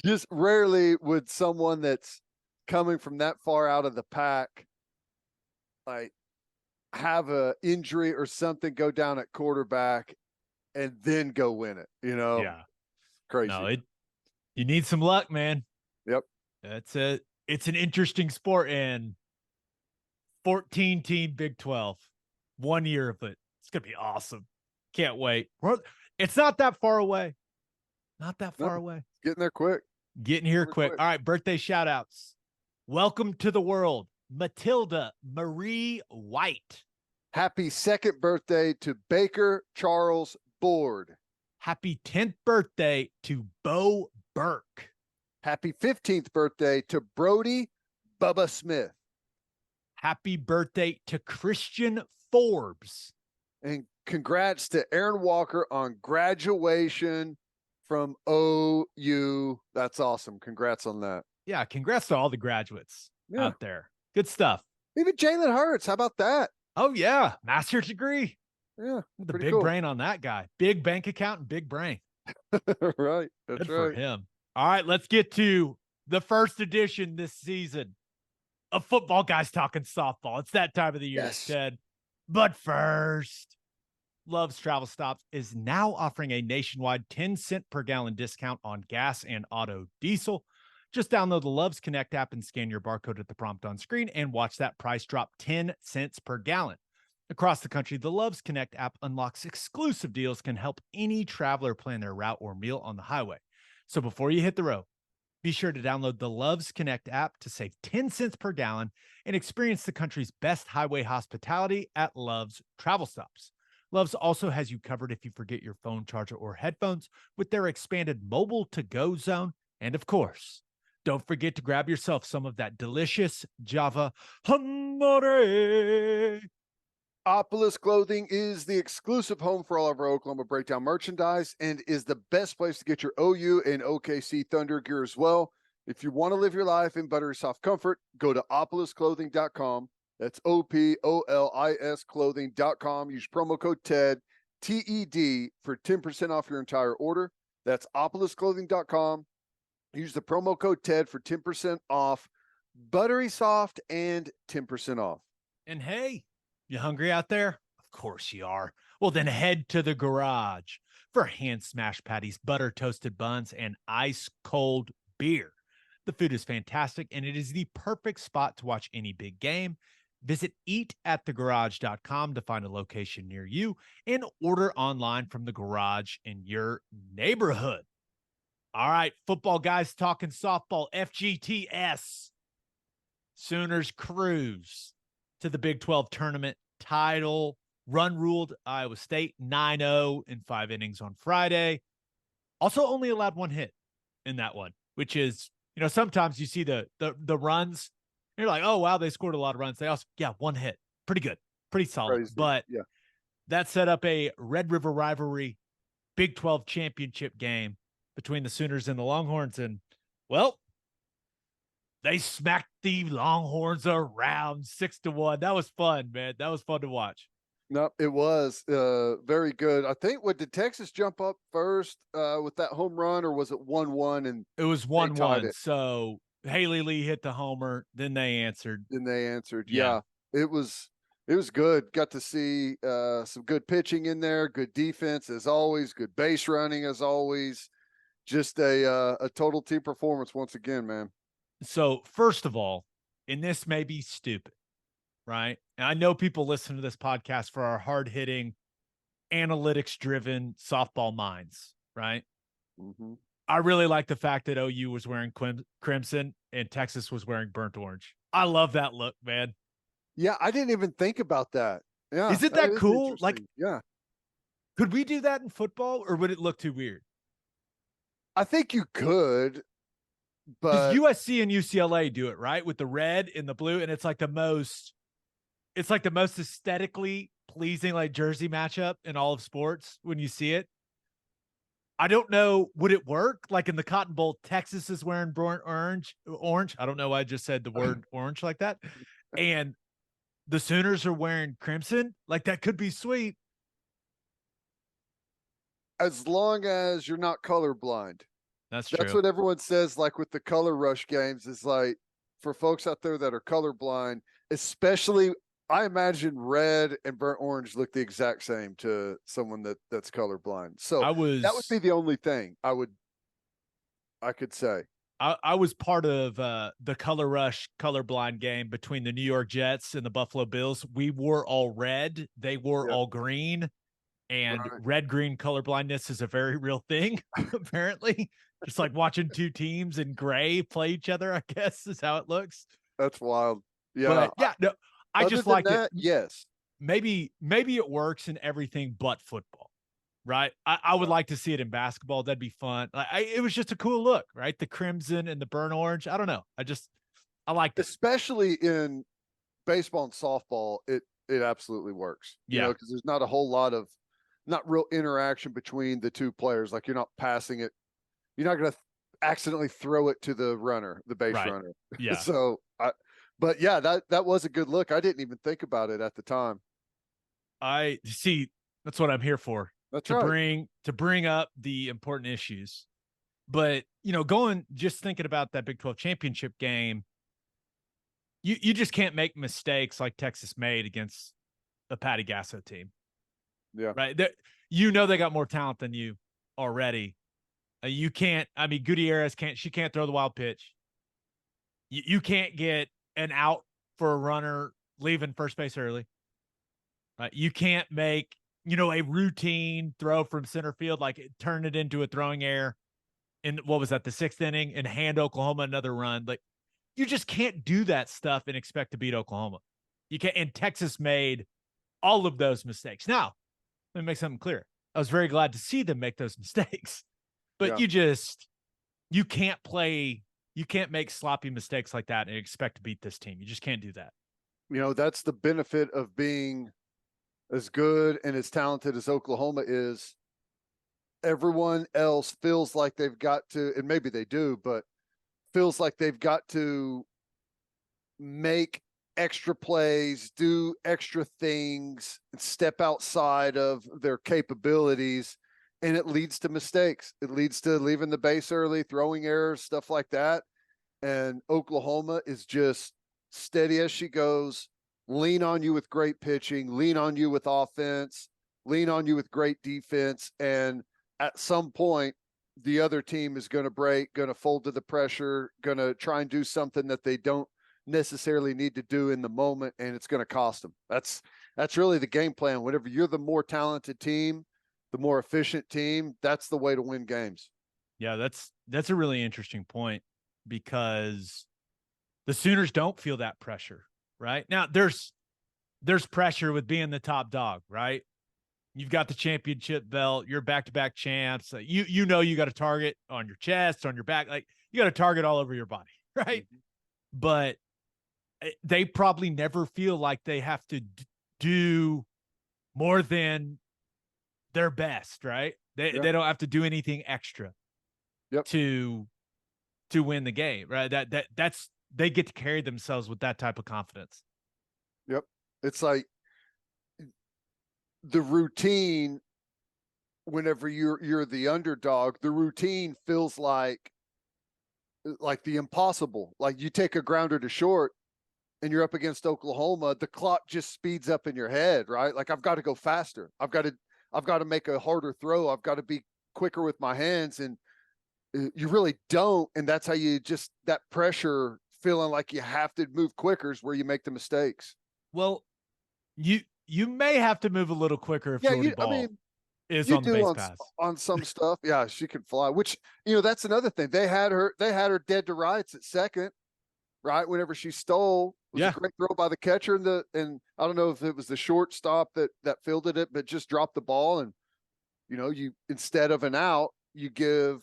Speaker 2: Just rarely would someone that's coming from that far out of the pack, like, have a injury or something, go down at quarterback and then go win it,
Speaker 1: Yeah.
Speaker 2: Crazy.
Speaker 1: No, you need some luck, man.
Speaker 2: Yep.
Speaker 1: That's it. It's an interesting sport, and 14-team Big 12, 1 year of it. It's going to be awesome. Can't wait. It's not that far away. Not that far away.
Speaker 2: Getting there quick.
Speaker 1: Getting here quick. All right, birthday shout outs. Welcome to the world, Matilda Marie White.
Speaker 2: Happy 2nd birthday to Baker Charles Board.
Speaker 1: Happy 10th birthday to Bo Burke.
Speaker 2: Happy 15th birthday to Brody Bubba Smith.
Speaker 1: Happy birthday to Christian Forbes.
Speaker 2: And congrats to Aaron Walker on graduation from OU. That's awesome. Congrats on that.
Speaker 1: Yeah, congrats to all the graduates out there. Good stuff.
Speaker 2: Even Jalen Hurts. How about that?
Speaker 1: Oh, yeah. Master's degree.
Speaker 2: Yeah.
Speaker 1: The big brain on that guy. Big bank account and big brain.
Speaker 2: Right. That's
Speaker 1: Good for him. All right, let's get to the first edition this season of Football Guys Talking Softball. It's that time of the year, Ted. But first, Love's Travel Stops is now offering a nationwide 10-cent per gallon discount on gas and auto diesel. Just download the Love's Connect app and scan your barcode at the prompt on screen and watch that price drop 10 cents per gallon. Across the country, the Love's Connect app unlocks exclusive deals, can help any traveler plan their route or meal on the highway. So before you hit the road, be sure to download the Love's Connect app to save 10 cents per gallon and experience the country's best highway hospitality at Love's Travel Stops. Love's also has you covered if you forget your phone charger or headphones with their expanded mobile to-go zone. And of course, don't forget to grab yourself some of that delicious Java Humore.
Speaker 2: Opolis Clothing is the exclusive home for all of our Oklahoma Breakdown merchandise and is the best place to get your OU and OKC Thunder gear as well. If you want to live your life in buttery soft comfort, go to opolisclothing.com. That's OPOLIS clothing.com. Use promo code TED, TED, for 10% off your entire order. That's opolisclothing.com. Use the promo code TED for 10% off, buttery soft, and 10% off.
Speaker 1: And hey, you hungry out there? Of course you are. Well, then head to the garage for hand smashed patties, butter toasted buns, and ice cold beer. The food is fantastic, and it is the perfect spot to watch any big game. Visit eatatthegarage.com to find a location near you and order online from the garage in your neighborhood. All right, Football Guys Talking Softball, FGTS. Sooners cruise to the Big 12 tournament title. Run ruled Iowa State 9-0 in 5 innings on Friday. Also only allowed 1 hit in that one, which is, sometimes you see the runs. And you're like, oh, wow, they scored a lot of runs. They also, 1 hit. Pretty good. Pretty solid.
Speaker 2: Crazy.
Speaker 1: But that set up a Red River rivalry Big 12 championship game between the Sooners and the Longhorns. And, well, they smacked the Longhorns around 6-1. That was fun, man. That was fun to watch.
Speaker 2: No, it was very good. I think, did Texas jump up first with that home run, or was it 1-1? And
Speaker 1: it was 1-1. So Haley Lee hit the homer. Then they answered.
Speaker 2: Yeah. It was good. Got to see some good pitching in there, good defense as always, good base running as always. Just a total team performance once again, man.
Speaker 1: So first of all, and this may be stupid, right? And I know people listen to this podcast for our hard hitting, analytics driven softball minds, right?
Speaker 2: Mm-hmm.
Speaker 1: I really like the fact that OU was wearing crimson and Texas was wearing burnt orange. I love that look, man.
Speaker 2: Yeah, I didn't even think about that. Yeah,
Speaker 1: Isn't
Speaker 2: that
Speaker 1: that
Speaker 2: is
Speaker 1: cool? Like,
Speaker 2: interesting. Yeah,
Speaker 1: could we do that in football or would it look too weird?
Speaker 2: I think you could,
Speaker 1: Because
Speaker 2: but
Speaker 1: USC and UCLA do it, right? With the red and the blue, and it's like the most aesthetically pleasing like jersey matchup in all of sports when you see it. I don't know, would it work? Like in the Cotton Bowl, Texas is wearing burnt orange. I don't know why I just said the word orange like that. And the Sooners are wearing crimson. Like that could be sweet.
Speaker 2: as long as you're not colorblind.
Speaker 1: That's
Speaker 2: That's
Speaker 1: true.
Speaker 2: what everyone says, like with the color rush games, is like for folks out there that are colorblind, especially I imagine red and burnt orange look the exact same to someone that's colorblind. So
Speaker 1: I
Speaker 2: that would be
Speaker 1: was
Speaker 2: the only thing I could say.
Speaker 1: I was part of the color rush colorblind game between the New York Jets and the Buffalo Bills. We wore all red, they wore
Speaker 2: Yeah.
Speaker 1: all green, and
Speaker 2: Right.
Speaker 1: red green color blindness is a very real thing, apparently. Just like watching two teams in gray play each other, I guess is how it looks.
Speaker 2: That's wild. Yeah.
Speaker 1: But yeah, no, I
Speaker 2: Other
Speaker 1: just
Speaker 2: than
Speaker 1: liked it.
Speaker 2: that, yes.
Speaker 1: Maybe it works in everything but football, right? I would like to see it in basketball. That'd be fun. It was just a cool look, right? The crimson and the burnt orange. I don't know. I liked it.
Speaker 2: Especially in baseball and softball, it absolutely works. You know,
Speaker 1: Yeah,
Speaker 2: because there's not a whole lot of not real interaction between the two players. Like you're not passing it. You're not going to accidentally throw it to the runner, the base
Speaker 1: right.
Speaker 2: runner.
Speaker 1: Yeah.
Speaker 2: So but yeah, that was a good look. I didn't even think about it at the time.
Speaker 1: I see. That's what I'm here for.
Speaker 2: That's
Speaker 1: To
Speaker 2: right.
Speaker 1: bring up the important issues. But going just thinking about that Big 12 championship game, you just can't make mistakes like Texas made against a Patty Gasso team,
Speaker 2: Yeah.
Speaker 1: right? They got more talent than you already. You can't. I mean, Gutierrez can't. She can't throw the wild pitch. You can't get an out for a runner leaving first base early. Right? You can't make a routine throw from center field, like turn it into a throwing error in what was that, the sixth inning, and hand Oklahoma another run. Like you just can't do that stuff and expect to beat Oklahoma. You can't. And Texas made all of those mistakes. Now, let me make something clear. I was very glad to see them make those mistakes, but
Speaker 2: Yeah.
Speaker 1: you can't make sloppy mistakes like that and expect to beat this team. You just can't do that.
Speaker 2: You know, that's the benefit of being as good and as talented as Oklahoma is. Everyone else feels like they've got to, and maybe they do, but feels like they've got to make extra plays, do extra things, and step outside of their capabilities. And it leads to mistakes. It leads to leaving the base early, throwing errors, stuff like that. And Oklahoma is just steady as she goes, lean on you with great pitching, lean on you with offense, lean on you with great defense. And at some point, the other team is going to break, going to fold to the pressure, going to try and do something that they don't necessarily need to do in the moment, and it's going to cost them. That's really the game plan. Whenever you're the more talented team, the more efficient team, that's the way to win games.
Speaker 1: Yeah, that's a really interesting point because the Sooners don't feel that pressure, right? Now there's pressure with being the top dog, right? You've got the championship belt, you're back-to-back champs. You got a target on your chest, on your back, like you got a target all over your body, right? Mm-hmm. But they probably never feel like they have to do more than their best, right? They don't have to do anything extra to win the game, right? That's they get to carry themselves with that type of confidence.
Speaker 2: Yep. It's like the routine whenever you're the underdog, the routine feels like the impossible. Like you take a grounder to short and you're up against Oklahoma, the clock just speeds up in your head, right? Like I've got to go faster. I've got to make a harder throw. I've got to be quicker with my hands, and you really don't. And that's how you just that pressure feeling like you have to move quicker is where you make the mistakes.
Speaker 1: Well, you may have to move a little quicker if
Speaker 2: Yeah,
Speaker 1: Jordy Ball is
Speaker 2: you
Speaker 1: on the
Speaker 2: do
Speaker 1: base
Speaker 2: on
Speaker 1: pass.
Speaker 2: on some stuff. Yeah, she can fly. Which that's another thing. They had her dead to rights at second, right? Whenever she stole, it was a
Speaker 1: Yeah.
Speaker 2: great throw by the catcher, and I don't know if it was the shortstop that fielded it, but just dropped the ball, and you instead of an out, you give,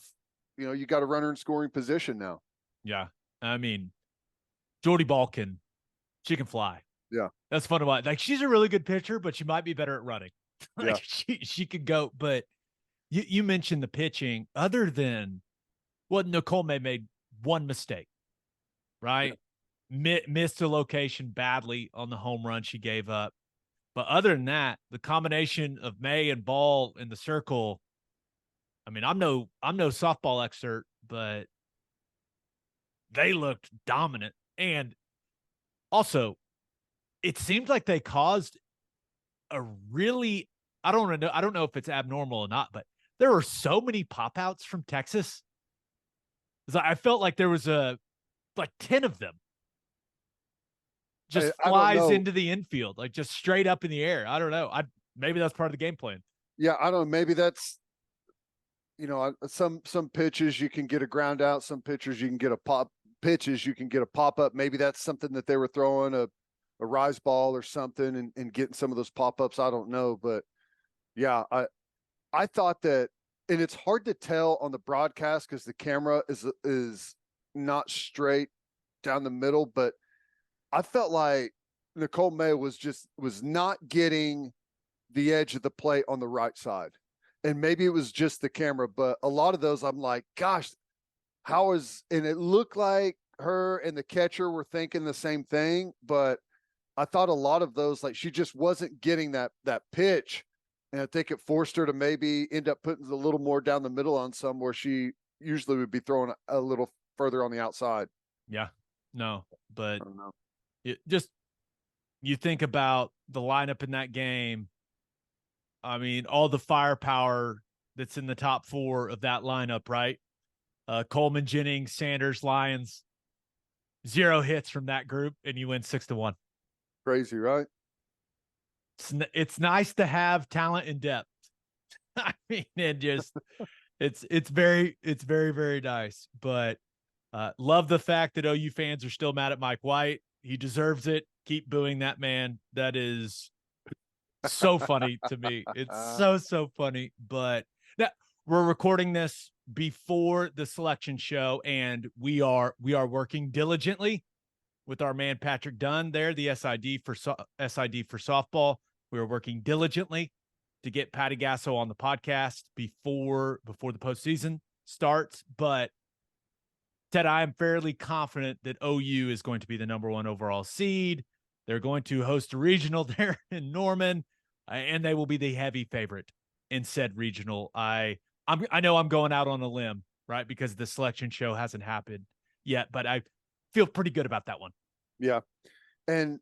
Speaker 2: you got a runner in scoring position now.
Speaker 1: Yeah. I mean, Jordy Ball she can fly.
Speaker 2: Yeah,
Speaker 1: That's fun to watch. Like, she's a really good pitcher, but she might be better at running.
Speaker 2: yeah.
Speaker 1: Like, she could go, but you mentioned the pitching. Other than Nicole May made one mistake, right? Missed a location badly on the home run she gave up. But other than that, the combination of May and Ball in the circle. I mean, I'm no softball expert, but they looked dominant. And also, it seems like they caused a really, I don't know if it's abnormal or not, but there were so many pop outs from Texas. I felt like there was like 10 of them. Just
Speaker 2: I don't
Speaker 1: flies
Speaker 2: know.
Speaker 1: into the infield, like just straight up in the air. I don't know. Maybe that's part of the game plan.
Speaker 2: Yeah, I don't know. Maybe that's some pitches you can get a ground out. Some pitchers you can get a pop up. Maybe that's something that they were throwing a rise ball or something and getting some of those pop ups. I don't know, but yeah, I thought that, and it's hard to tell on the broadcast because the camera is not straight down the middle, but I felt like Nicole May was not getting the edge of the plate on the right side. And maybe it was just the camera, but a lot of those I'm like, gosh, and it looked like her and the catcher were thinking the same thing, but I thought a lot of those, like, she just wasn't getting that pitch. And I think it forced her to maybe end up putting a little more down the middle on some where she usually would be throwing a little further on the outside.
Speaker 1: Yeah, no, but
Speaker 2: I don't know.
Speaker 1: You think about the lineup in that game. I mean, all the firepower that's in the top four of that lineup, right? Coleman, Jennings, Sanders, Lyons, 0 hits from that group, and you win 6-1.
Speaker 2: Crazy, right?
Speaker 1: It's nice to have talent and depth. I mean, it's very, very nice. But love the fact that OU fans are still mad at Mike White. He deserves it. Keep booing that man. That is so funny to me. It's so funny. But now, we're recording this before the selection show, and we are working diligently with our man Patrick Dunn there, the SID for softball. We are working diligently to get Patty Gasso on the podcast before the postseason starts. But Ted, I am fairly confident that OU is going to be the number 1 overall seed. They're going to host a regional there in Norman, and they will be the heavy favorite in said regional. I know I'm going out on a limb, right, because the selection show hasn't happened yet, but I feel pretty good about that one.
Speaker 2: Yeah, and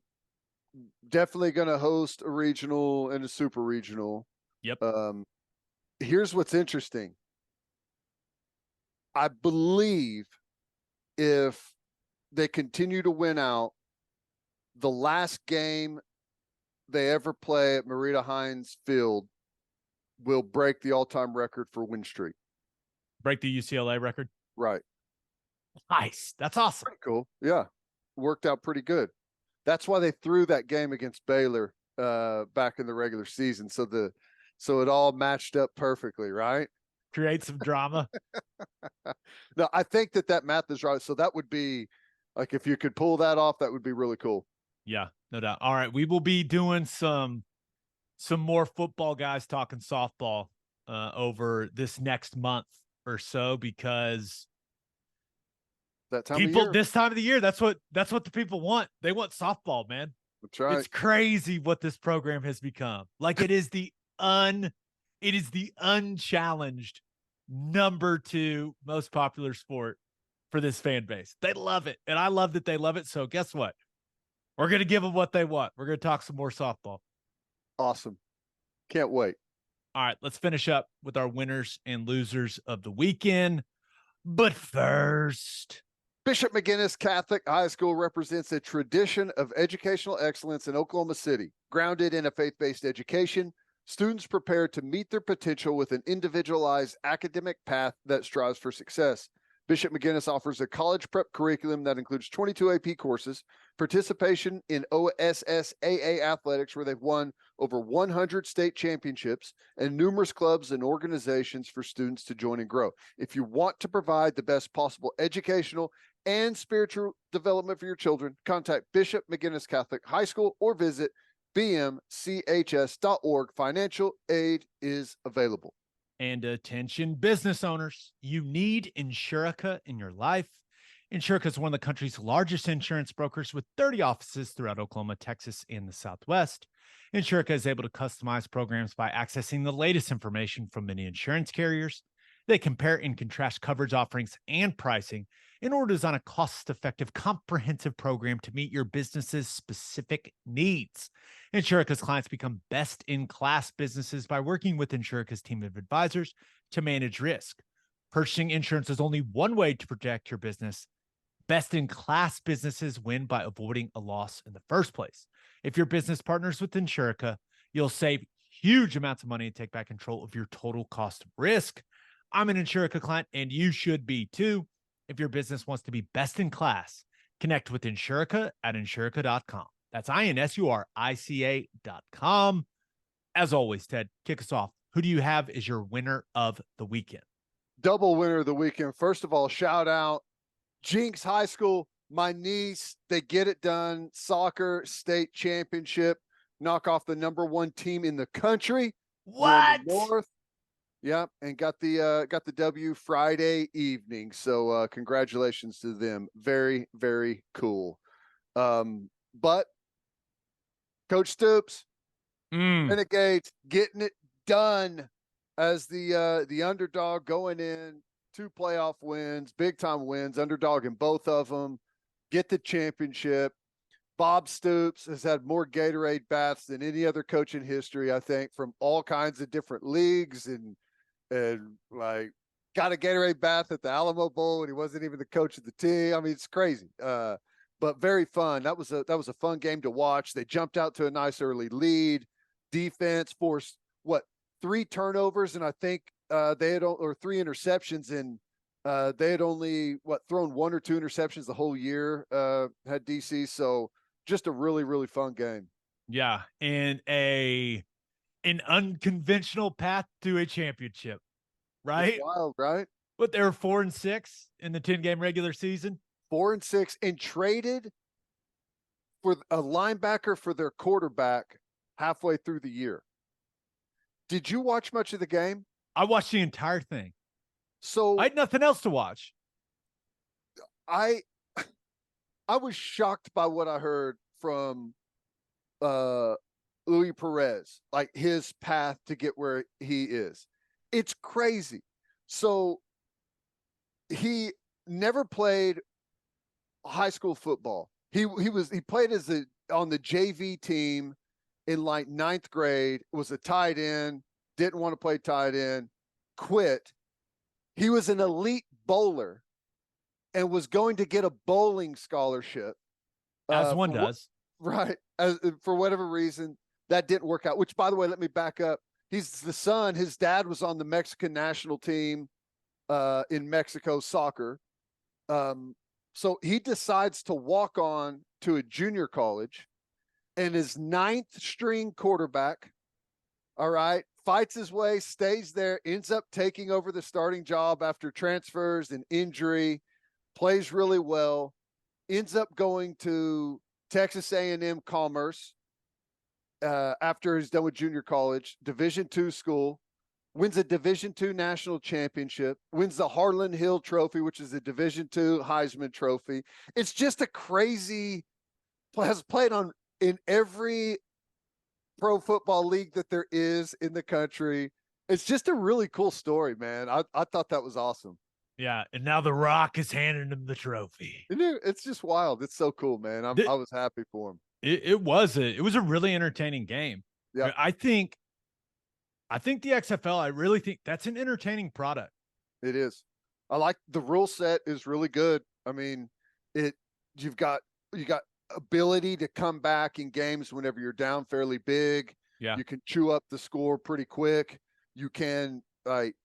Speaker 2: definitely going to host a regional and a super regional.
Speaker 1: Yep.
Speaker 2: Here's what's interesting. I believe if they continue to win out, the last game they ever play at Marita Hines Field will break the all-time record for win streak.
Speaker 1: Break the UCLA record?
Speaker 2: Right.
Speaker 1: Nice. That's awesome.
Speaker 2: Pretty cool. Yeah. Worked out pretty good. That's why they threw that game against Baylor back in the regular season. So it all matched up perfectly, right?
Speaker 1: Create some drama.
Speaker 2: No, I think that math is right. So that would be, like, if you could pull that off, that would be really cool.
Speaker 1: Yeah, no doubt. All right, we will be doing some more football guys talking softball over this next month or so, because
Speaker 2: that time
Speaker 1: people
Speaker 2: of year.
Speaker 1: This time of the year, that's what the people want. They want softball, man.
Speaker 2: That's right.
Speaker 1: It's crazy what this program has become. Like, it is the unchallenged number 2 most popular sport for this fan base. They love it, and I love that they love it. So guess what? We're going to give them what they want. We're going to talk some more softball.
Speaker 2: Awesome. Can't wait.
Speaker 1: All right, let's finish up with our winners and losers of the weekend. But first,
Speaker 2: Bishop McGinnis Catholic High School represents a tradition of educational excellence in Oklahoma City. Grounded in a faith-based education, students prepare to meet their potential with an individualized academic path that strives for success. Bishop McGinnis offers a college prep curriculum that includes 22 AP courses, participation in OSSAA athletics, where they've won over 100 state championships, and numerous clubs and organizations for students to join and grow. If you want to provide the best possible educational and spiritual development for your children, contact Bishop McGinnis Catholic High School or visit bmchs.org. Financial aid is available.
Speaker 1: And attention business owners, you need Insurica in your life. Insurica is one of the country's largest insurance brokers with 30 offices throughout Oklahoma, Texas, and the Southwest. Insurica is able to customize programs by accessing the latest information from many insurance carriers. They compare and contrast coverage offerings and pricing in order to design a cost-effective, comprehensive program to meet your business's specific needs. Insurica's clients become best-in-class businesses by working with Insurica's team of advisors to manage risk. Purchasing insurance is only one way to protect your business. Best-in-class businesses win by avoiding a loss in the first place. If your business partners with Insurica, you'll save huge amounts of money and take back control of your total cost of risk. I'm an Insurica client, and you should be too. If your business wants to be best in class, connect with Insurica at insurica.com. That's INSURICA.com. As always, Ted, kick us off. Who do you have as your winner of the weekend?
Speaker 2: Double winner of the weekend. First of all, shout out Jinx High School, my niece. They get it done. Soccer state championship. Knock off the #1 team in the country.
Speaker 1: What?
Speaker 2: North. Yep, and got the W Friday evening. So congratulations to them. Very, very cool. But Coach Stoops, Renegades getting it done as the underdog, going in 2 playoff wins, big time wins, underdog in both of them, get the championship. Bob Stoops has had more Gatorade baths than any other coach in history, I think, from all kinds of different leagues, and like got a Gatorade bath at the Alamo Bowl, and he wasn't even the coach of the team. I mean, it's crazy, but very fun. That was a fun game to watch. They jumped out to a nice early lead. Defense forced 3 turnovers, and I think they had 3 interceptions, and they had only thrown 1 or 2 interceptions the whole year. Had DC, so just a really, really fun game.
Speaker 1: Yeah, and an unconventional path to a championship, right?
Speaker 2: It's wild, right?
Speaker 1: But they were 4-6 in the 10-game regular season.
Speaker 2: 4-6, and traded for a linebacker for their quarterback halfway through the year. Did you watch much of the game?
Speaker 1: I watched the entire thing.
Speaker 2: So
Speaker 1: I had nothing else to watch.
Speaker 2: I was shocked by what I heard from Louis Perez, like his path to get where he is. It's crazy. So he never played high school football. He played on the JV team in like 9th grade, was a tight end, didn't want to play tight end, quit. He was an elite bowler and was going to get a bowling scholarship.
Speaker 1: As one does.
Speaker 2: Right. For whatever reason, that didn't work out, which, by the way, let me back up. He's the son. His dad was on the Mexican national team in Mexico soccer. So he decides to walk on to a junior college, and his 9th string quarterback, all right, fights his way, stays there, ends up taking over the starting job after transfers and injury, plays really well, ends up going to Texas A&M Commerce after he's done with junior college, Division II school, wins a Division II national championship, wins the Harlan Hill Trophy, which is a Division II Heisman Trophy. It's just a crazy, has played in every pro football league that there is in the country. It's just a really cool story, man. I thought that was awesome.
Speaker 1: Yeah, and now The Rock is handing him the trophy.
Speaker 2: It's just wild. It's so cool, man. I was happy for him.
Speaker 1: It was a really entertaining game.
Speaker 2: Yeah,
Speaker 1: I think the XFL, I really think that's an entertaining product.
Speaker 2: It is. I like the rule set is really good. I mean, it you've got you got ability to come back in games whenever you're down fairly big.
Speaker 1: Yeah.
Speaker 2: You can chew up the score pretty quick. You can like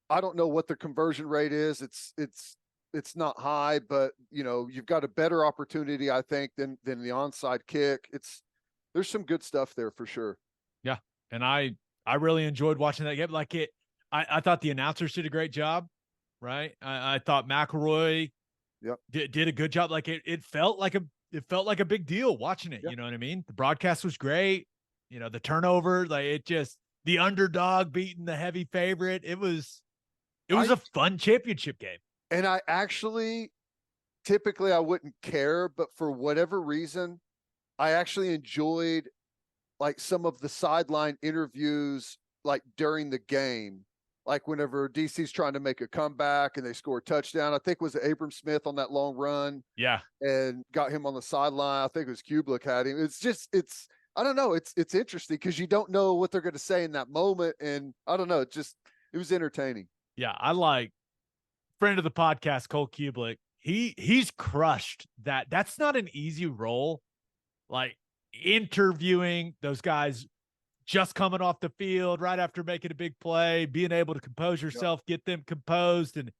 Speaker 2: I don't know what the conversion rate is. It's not high, but you've got a better opportunity, I think, than the onside kick. There's some good stuff there for sure.
Speaker 1: Yeah. And I really enjoyed watching that game. I thought the announcers did a great job, right? I thought McElroy
Speaker 2: Yep.
Speaker 1: did a good job. Like it felt like a big deal watching it.
Speaker 2: Yep.
Speaker 1: You know what I mean? The broadcast was great. The turnover, the underdog beating the heavy favorite. It was a fun championship game.
Speaker 2: And I actually, typically I wouldn't care, but for whatever reason, I actually enjoyed like some of the sideline interviews, like during the game, like whenever DC's trying to make a comeback and they score a touchdown. I think it was Abram Smith on that long run.
Speaker 1: Yeah.
Speaker 2: And got him on the sideline. I think it was Kublik had him. I don't know. It's interesting because you don't know what they're going to say in that moment. And I don't know. It was entertaining.
Speaker 1: Yeah. I like friend of the podcast, Cole Kublik. He's crushed that. That's not an easy role. Like interviewing those guys just coming off the field right after making a big play, being able to compose yourself, get them composed. And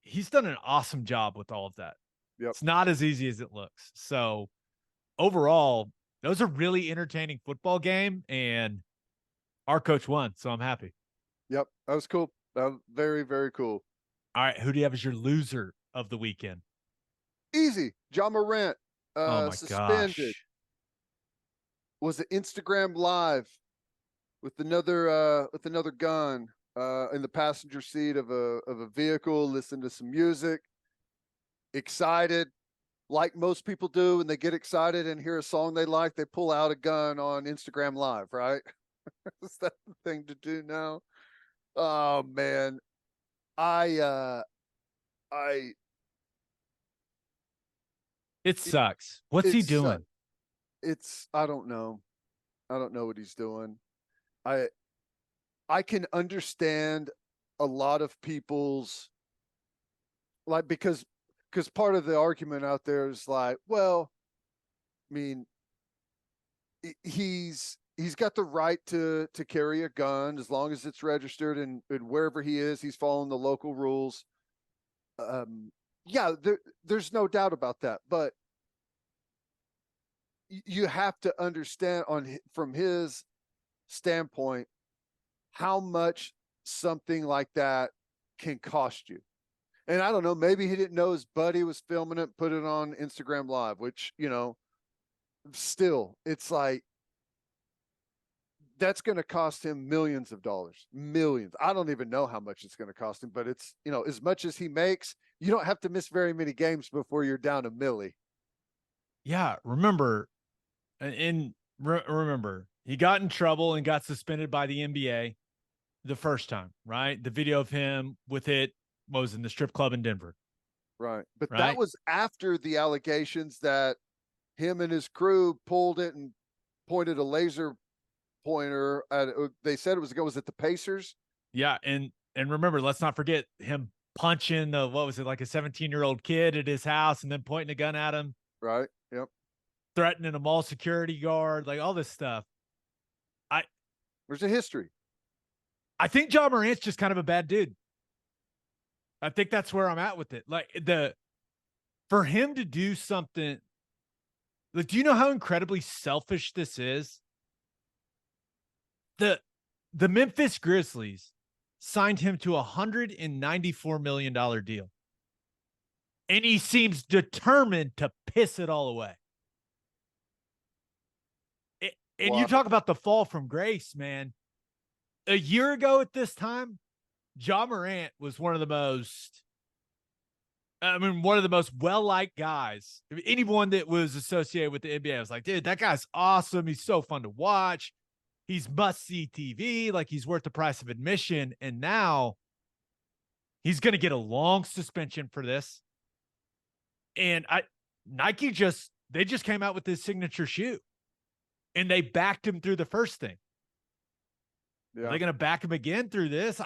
Speaker 1: he's done an awesome job with all of that.
Speaker 2: Yep.
Speaker 1: It's not as easy as it looks. So overall, that was a really entertaining football game, and our coach won. So I'm happy.
Speaker 2: Yep. That was cool. That was very, very cool.
Speaker 1: All right. Who do you have as your loser of the weekend?
Speaker 2: Easy. John Morant,
Speaker 1: Oh my
Speaker 2: suspended.
Speaker 1: gosh.
Speaker 2: Was it Instagram live with another gun in the passenger seat of a vehicle, listening to some music, excited, like most people do when they get excited and hear a song they like, they pull out a gun on Instagram live, right? Is that the thing to do now? Oh man.
Speaker 1: It sucks. What's he doing?
Speaker 2: I don't know. I don't know what he's doing. I can understand a lot of people's like because part of the argument out there is like, well, I mean, he's got the right to carry a gun as long as it's registered and wherever he is, he's following the local rules. Yeah, there's no doubt about that, but you have to understand from his standpoint how much something like that can cost you. And I don't know, maybe he didn't know his buddy was filming it, put it on Instagram Live, which, still, it's like, that's going to cost him millions of dollars, millions. I don't even know how much it's going to cost him, but it's, as much as he makes, you don't have to miss very many games before you're down a milli.
Speaker 1: Yeah. Remember, he got in trouble and got suspended by the NBA the first time, right? The video of him with it was in the strip club in Denver.
Speaker 2: Right. But that was after the allegations that him and his crew pulled it and pointed a laser pointer at it. They said was it the Pacers?
Speaker 1: Yeah. And remember, let's not forget him punching what was it, like a 17-year-old kid at his house and then pointing a gun at him.
Speaker 2: Right. Yep.
Speaker 1: Threatening a mall security guard, like all this stuff.
Speaker 2: There's a history.
Speaker 1: I think John Morant's just kind of a bad dude. I think that's where I'm at with it. Like for him to do something, like, do you know how incredibly selfish this is? The Memphis Grizzlies signed him to a $194 million deal. And he seems determined to piss it all away. And you talk about the fall from grace, man. A year ago at this time, John Morant was one of the most well-liked guys. Anyone that was associated with the NBA was like, dude, that guy's awesome. He's so fun to watch. He's must-see TV. Like, he's worth the price of admission. And now he's going to get a long suspension for this. And Nike just came out with his signature shoe. And they backed him through the first thing. Yeah. Are they going to back him again through this?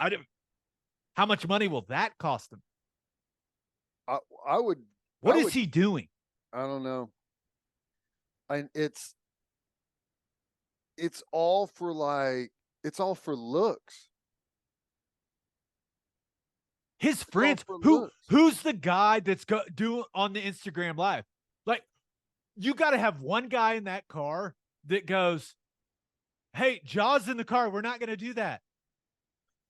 Speaker 1: How much money will that cost him?
Speaker 2: I would
Speaker 1: What is he doing?
Speaker 2: I don't know. And it's all for looks.
Speaker 1: His friends, who's the guy that's doing on the Instagram live? Like, you got to have one guy in that car that goes, "Hey, Jaws in the car. We're not going to do that."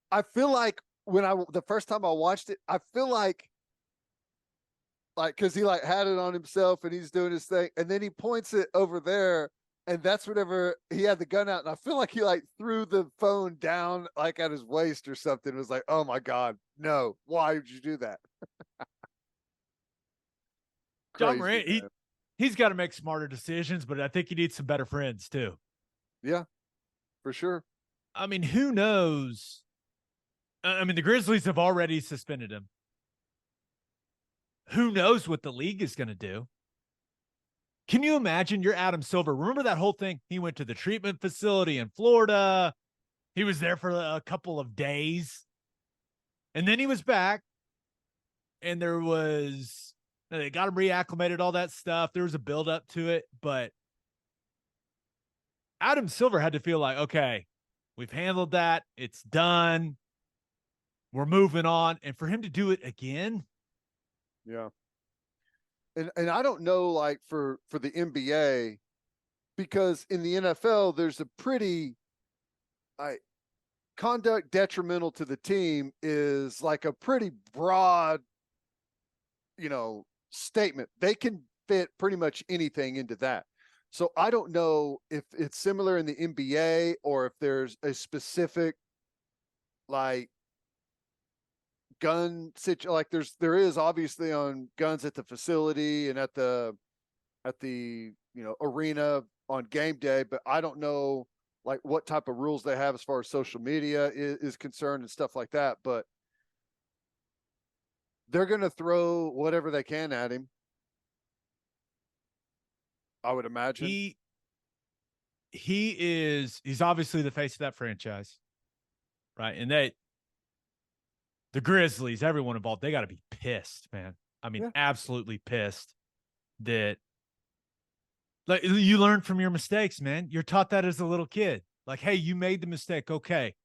Speaker 2: I feel like the first time I watched it, I feel like because he like had it on himself and he's doing his thing, and then he points it over there, and that's whenever he had the gun out, and I feel like he like threw the phone down like at his waist or something. It was like, oh my God, no, why would you do that?
Speaker 1: John Morant, he's got to make smarter decisions, but I think he needs some better friends too.
Speaker 2: Yeah, for sure.
Speaker 1: I mean, who knows? I mean, the Grizzlies have already suspended him. Who knows what the league is going to do? Can you imagine you're Adam Silver? Remember that whole thing? He went to the treatment facility in Florida. He was there for a couple of days. And then he was back. And they got him reacclimated, all that stuff. There was a build up to it. But Adam Silver had to feel like, okay, we've handled that. It's done. We're moving on. And for him to do it again.
Speaker 2: Yeah. And I don't know, like for the NBA, because in the NFL, there's a pretty conduct detrimental to the team is like a pretty broad, statement. They can fit pretty much anything into that. So I don't know if it's similar in the NBA or if there's a specific like gun situation. Like there is obviously on guns at the facility and at the arena on game day, but I don't know like what type of rules they have as far as social media is concerned and stuff like that. But they're going to throw whatever they can at him, I would imagine.
Speaker 1: He's obviously the face of that franchise, right? And the Grizzlies, everyone involved, they got to be pissed, man. I mean, absolutely pissed that like you learn from your mistakes, man. You're taught that as a little kid. Like, hey, you made the mistake. Okay.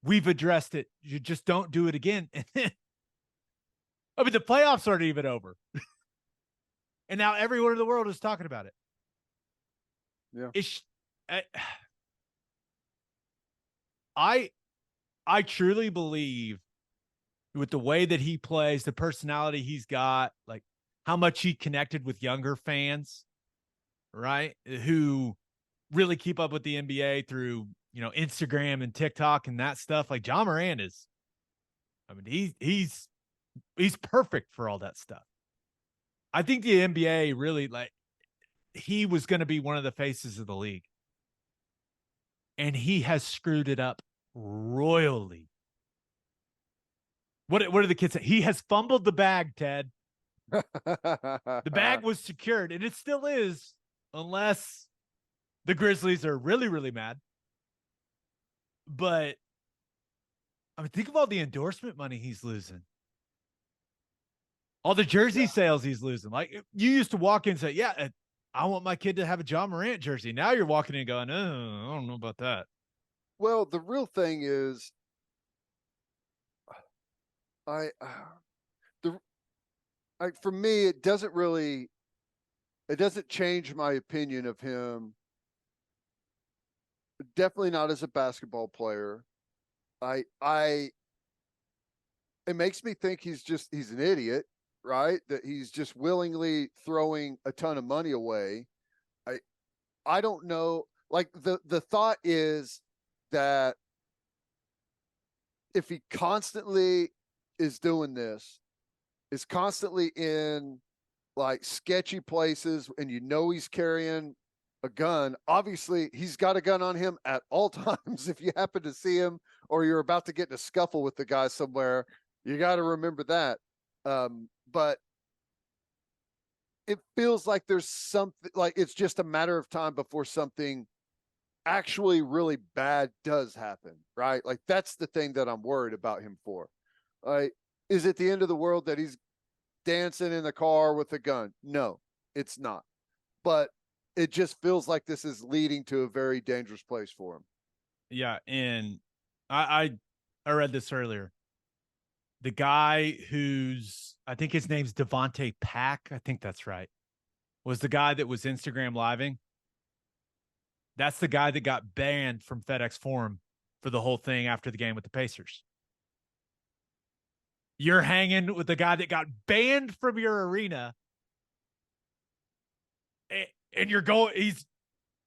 Speaker 1: We've addressed it. You just don't do it again. I mean, the playoffs aren't even over. And now everyone in the world is talking about it.
Speaker 2: Yeah.
Speaker 1: I truly believe with the way that he plays, the personality he's got, like how much he connected with younger fans, right? Who really keep up with the NBA through, Instagram and TikTok and that stuff. Like John Morant is, I mean, he's perfect for all that stuff. I think the NBA really he was going to be one of the faces of the league. And he has screwed it up royally. What do the kids say? He has fumbled the bag, Ted. The bag was secured, and it still is, unless the Grizzlies are really, really mad. But, I mean, think of all the endorsement money he's losing. All the jersey sales he's losing. Like, you used to walk in and say, yeah, I want my kid to have a John Morant jersey. Now you're walking in going, oh, I don't know about that.
Speaker 2: Well, the real thing is, for me, it doesn't change my opinion of him. Definitely not as a basketball player. It makes me think he's an idiot, right? That he's just willingly throwing a ton of money away. I don't know. Like the thought is that if he constantly is doing this, is constantly in like sketchy places, and he's carrying a gun, obviously he's got a gun on him at all times. If you happen to see him or you're about to get in a scuffle with the guy somewhere, you got to remember that. But it feels like there's something, like it's just a matter of time before something actually really bad does happen, right? Like that's the thing that I'm worried about him for. Is it the end of the world that he's dancing in the car with a gun. No, it's not. But it just feels like this is leading to a very dangerous place for him.
Speaker 1: Yeah, and I read this earlier. The guy who's, I think his name's Devontae Pack, I think that's right, was the guy that was Instagram living. That's the guy that got banned from FedEx Forum for the whole thing after the game with the Pacers. You're hanging with the guy that got banned from your arena, and he's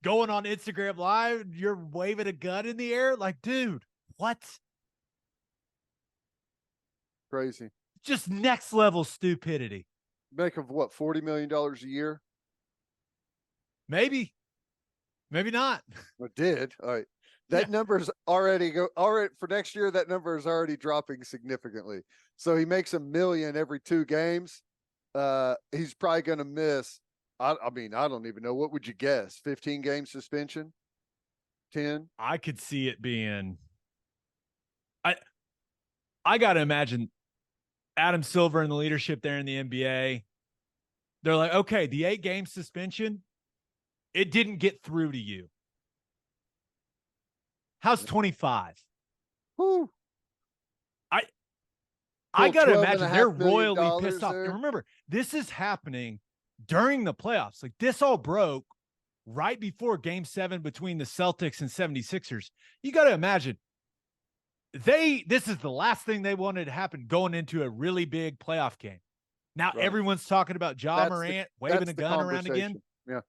Speaker 1: going on Instagram Live, and you're waving a gun in the air. Like, dude, what?
Speaker 2: Crazy.
Speaker 1: Just next level stupidity.
Speaker 2: Make of what, $40 million a year?
Speaker 1: Maybe not.
Speaker 2: It did. All right. That number's already for next year. That number is already dropping significantly. So he makes $1 million every 2 games. He's probably going to miss. I mean, I don't even know. What would you guess? 15 game suspension? 10?
Speaker 1: I could see it being. I got to imagine Adam Silver and the leadership there in the NBA. They're like, okay, the 8 game suspension, it didn't get through to you. How's 25?
Speaker 2: Whew.
Speaker 1: I got to imagine they're royally pissed off.
Speaker 2: There.
Speaker 1: And remember, this is happening during the playoffs. Like, this all broke right before game 7 between the Celtics and 76ers. You got to imagine this is the last thing they wanted to happen going into a really big playoff game. Now everyone's talking about Morant waving a gun around again.
Speaker 2: Yeah.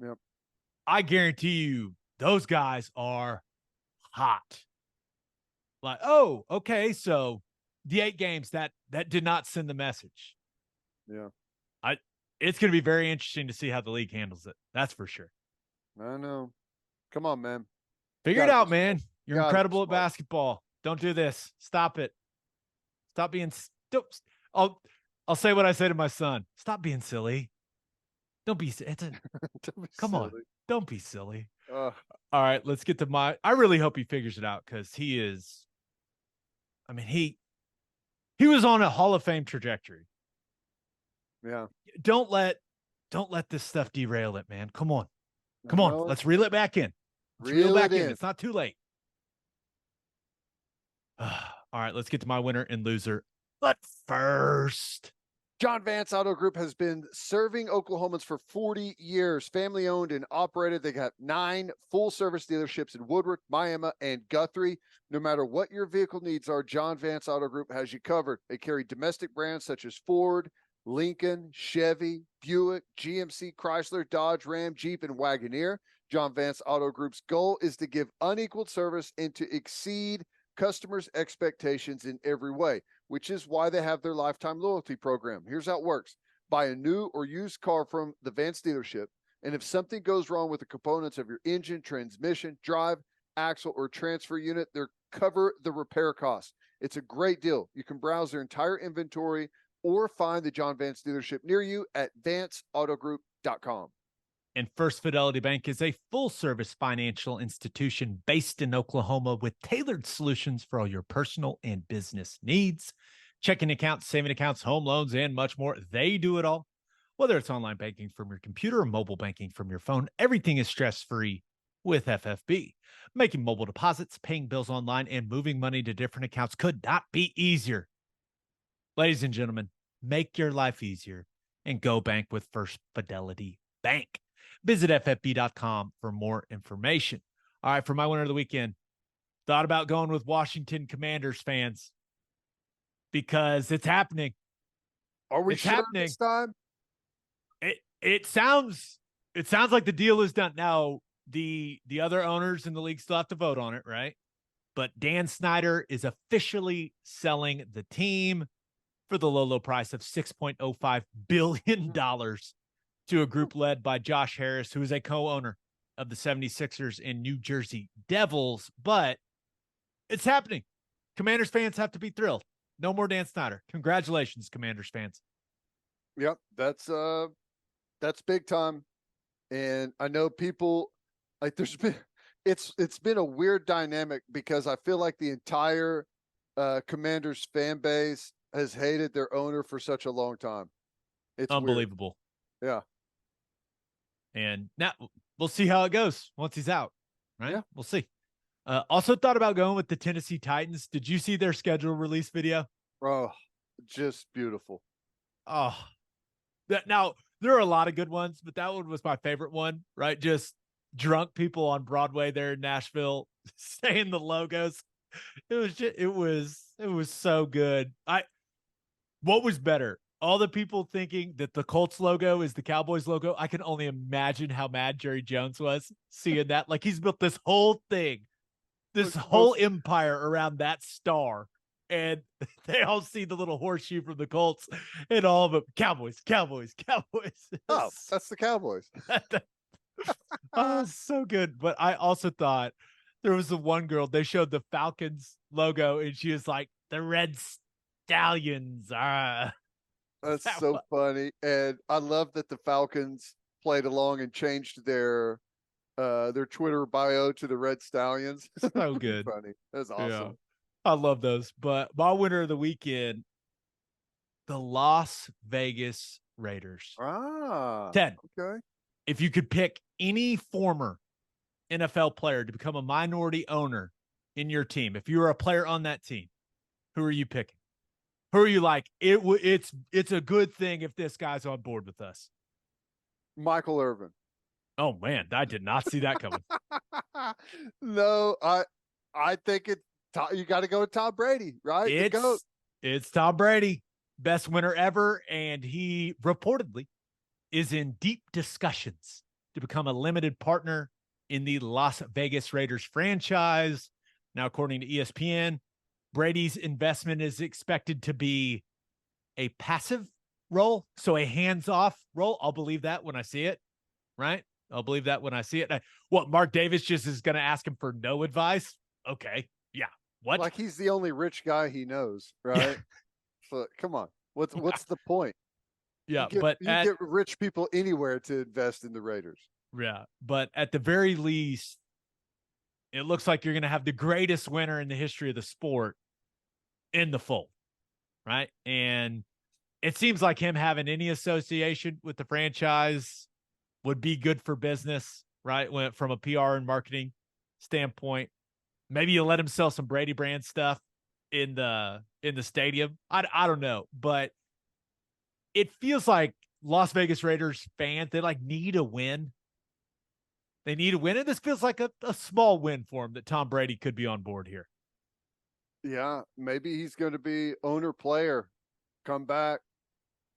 Speaker 2: Yep.
Speaker 1: I guarantee you those guys are hot. Like, oh, okay, so the 8 games that did not send the message.
Speaker 2: Yeah.
Speaker 1: It's going to be very interesting to see how the league handles it. That's for sure. I
Speaker 2: know. Come on, man.
Speaker 1: Figure it out, man. You're incredible at basketball. Don't do this. Stop it. Stop being I'll say what I say to my son. Stop being silly. Don't be come on. Don't be silly. All right, let's get to I really hope he figures it out, because he is, I mean, he was on a Hall of Fame trajectory.
Speaker 2: Yeah.
Speaker 1: Don't let this stuff derail it, man. Come on. Let's reel it back in. Reel back in. It's not too late. All right, let's get to my winner and loser. But first,
Speaker 2: John Vance Auto Group has been serving Oklahomans for 40 years. Family owned and operated. They got 9 full service dealerships in Woodward, Miami, and Guthrie. No matter what your vehicle needs are, John Vance Auto Group has you covered. They carry domestic brands such as Ford, Lincoln, Chevy, Buick, GMC, Chrysler, Dodge, Ram, Jeep, and Wagoneer. John Vance Auto Group's goal is to give unequaled service and to exceed customers' expectations in every way, which is why they have their lifetime loyalty program. Here's how it works. Buy a new or used car from the Vance dealership, and if something goes wrong with the components of your engine, transmission, drive, axle, or transfer unit, they cover the repair costs. It's a great deal. You can browse their entire inventory or find the John Vance dealership near you at vanceautogroup.com.
Speaker 1: And First Fidelity Bank is a full-service financial institution based in Oklahoma with tailored solutions for all your personal and business needs. Checking accounts, saving accounts, home loans, and much more. They do it all. Whether it's online banking from your computer or mobile banking from your phone, everything is stress-free with FFB. Making mobile deposits, paying bills online, and moving money to different accounts could not be easier. Ladies and gentlemen, make your life easier and go bank with First Fidelity Bank. Visit ffb.com for more information. All right, for my winner of the weekend, thought about going with Washington Commanders fans because it's happening.
Speaker 2: Are we sure this time?
Speaker 1: It sounds like the deal is done. Now, the other owners in the league still have to vote on it, right? But Dan Snyder is officially selling the team for the low price of $6.05 billion to a group led by Josh Harris, who is a co-owner of the 76ers and New Jersey Devils. But it's happening. Commanders fans have to be thrilled. No more Dan Snyder. Congratulations, Commanders fans.
Speaker 2: Yep, that's big time. And I know people, like, it's been a weird dynamic because I feel like the entire Commanders fan base has hated their owner for such a long time. It's
Speaker 1: Unbelievable.
Speaker 2: Weird. Yeah.
Speaker 1: And now we'll see how it goes once he's out, right?
Speaker 2: Yeah.
Speaker 1: We'll see. Also thought about going with the Tennessee Titans. Did you see their schedule release video?
Speaker 2: Oh, just beautiful.
Speaker 1: Oh, now there are a lot of good ones, but that one was my favorite one, right? Just drunk people on Broadway there in Nashville saying the logos. It was so good. What was better? All the people thinking that the Colts logo is the Cowboys logo. I can only imagine how mad Jerry Jones was seeing that. Like, he's built this whole thing, this whole empire around that star. And they all see the little horseshoe from the Colts, and all of them, Cowboys, Cowboys, Cowboys.
Speaker 2: Oh, that's the Cowboys.
Speaker 1: Oh, so good. But I also thought there was the one girl, they showed the Falcons logo, and she was like, the Red Stallions.
Speaker 2: That's so funny. And I love that the Falcons played along and changed their Twitter bio to the Red Stallions.
Speaker 1: So good.
Speaker 2: Funny. That's awesome.
Speaker 1: Yeah. I love those. But my winner of the weekend, the Las Vegas Raiders. 10.
Speaker 2: Okay.
Speaker 1: If you could pick any former NFL player to become a minority owner in your team, if you were a player on that team, who are you picking? Who are you like? It's a good thing if this guy's on board with us.
Speaker 2: Michael Irvin.
Speaker 1: Oh man, I did not see that coming.
Speaker 2: No, I think you got to go with Tom Brady, right?
Speaker 1: It's Tom Brady, best winner ever, and he reportedly is in deep discussions to become a limited partner in the Las Vegas Raiders franchise. Now, according to ESPN, Brady's investment is expected to be a passive role, so a hands-off role. I'll believe that when I see it, right? I'll believe that when I see it. What, Mark Davis just is going to ask him for no advice? Okay, yeah. What?
Speaker 2: Like he's the only rich guy he knows, right? Yeah. So, come on. What's the point?
Speaker 1: Yeah,
Speaker 2: you get rich people anywhere to invest in the Raiders.
Speaker 1: Yeah, but at the very least, it looks like you're going to have the greatest winner in the history of the sport in the fold, right? And it seems like him having any association with the franchise would be good for business, right? From a PR and marketing standpoint. Maybe you let him sell some Brady brand stuff in the stadium. I don't know, but it feels like Las Vegas Raiders fans, they like need a win. They need a win, and this feels like a small win for him that Tom Brady could be on board here.
Speaker 2: Yeah, maybe he's going to be owner player, come back,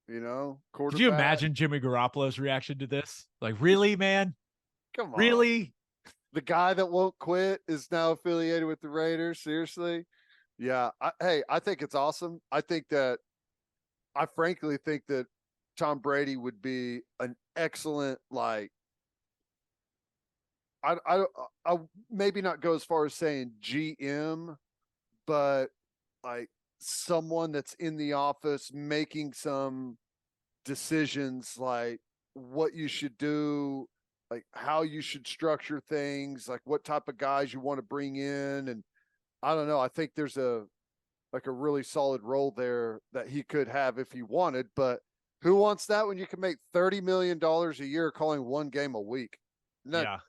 Speaker 2: quarterback.
Speaker 1: Could you imagine Jimmy Garoppolo's reaction to this? Like, really, man?
Speaker 2: Come on.
Speaker 1: Really?
Speaker 2: The guy that won't quit is now affiliated with the Raiders? Seriously? Yeah. I think it's awesome. I frankly think that Tom Brady would be an excellent, like, I maybe not go as far as saying GM, but like someone that's in the office making some decisions, like what you should do, like how you should structure things, like what type of guys you want to bring in. And I don't know. I think there's a really solid role there that he could have if he wanted, but who wants that when you can make $30 million a year calling one game a week? Isn't that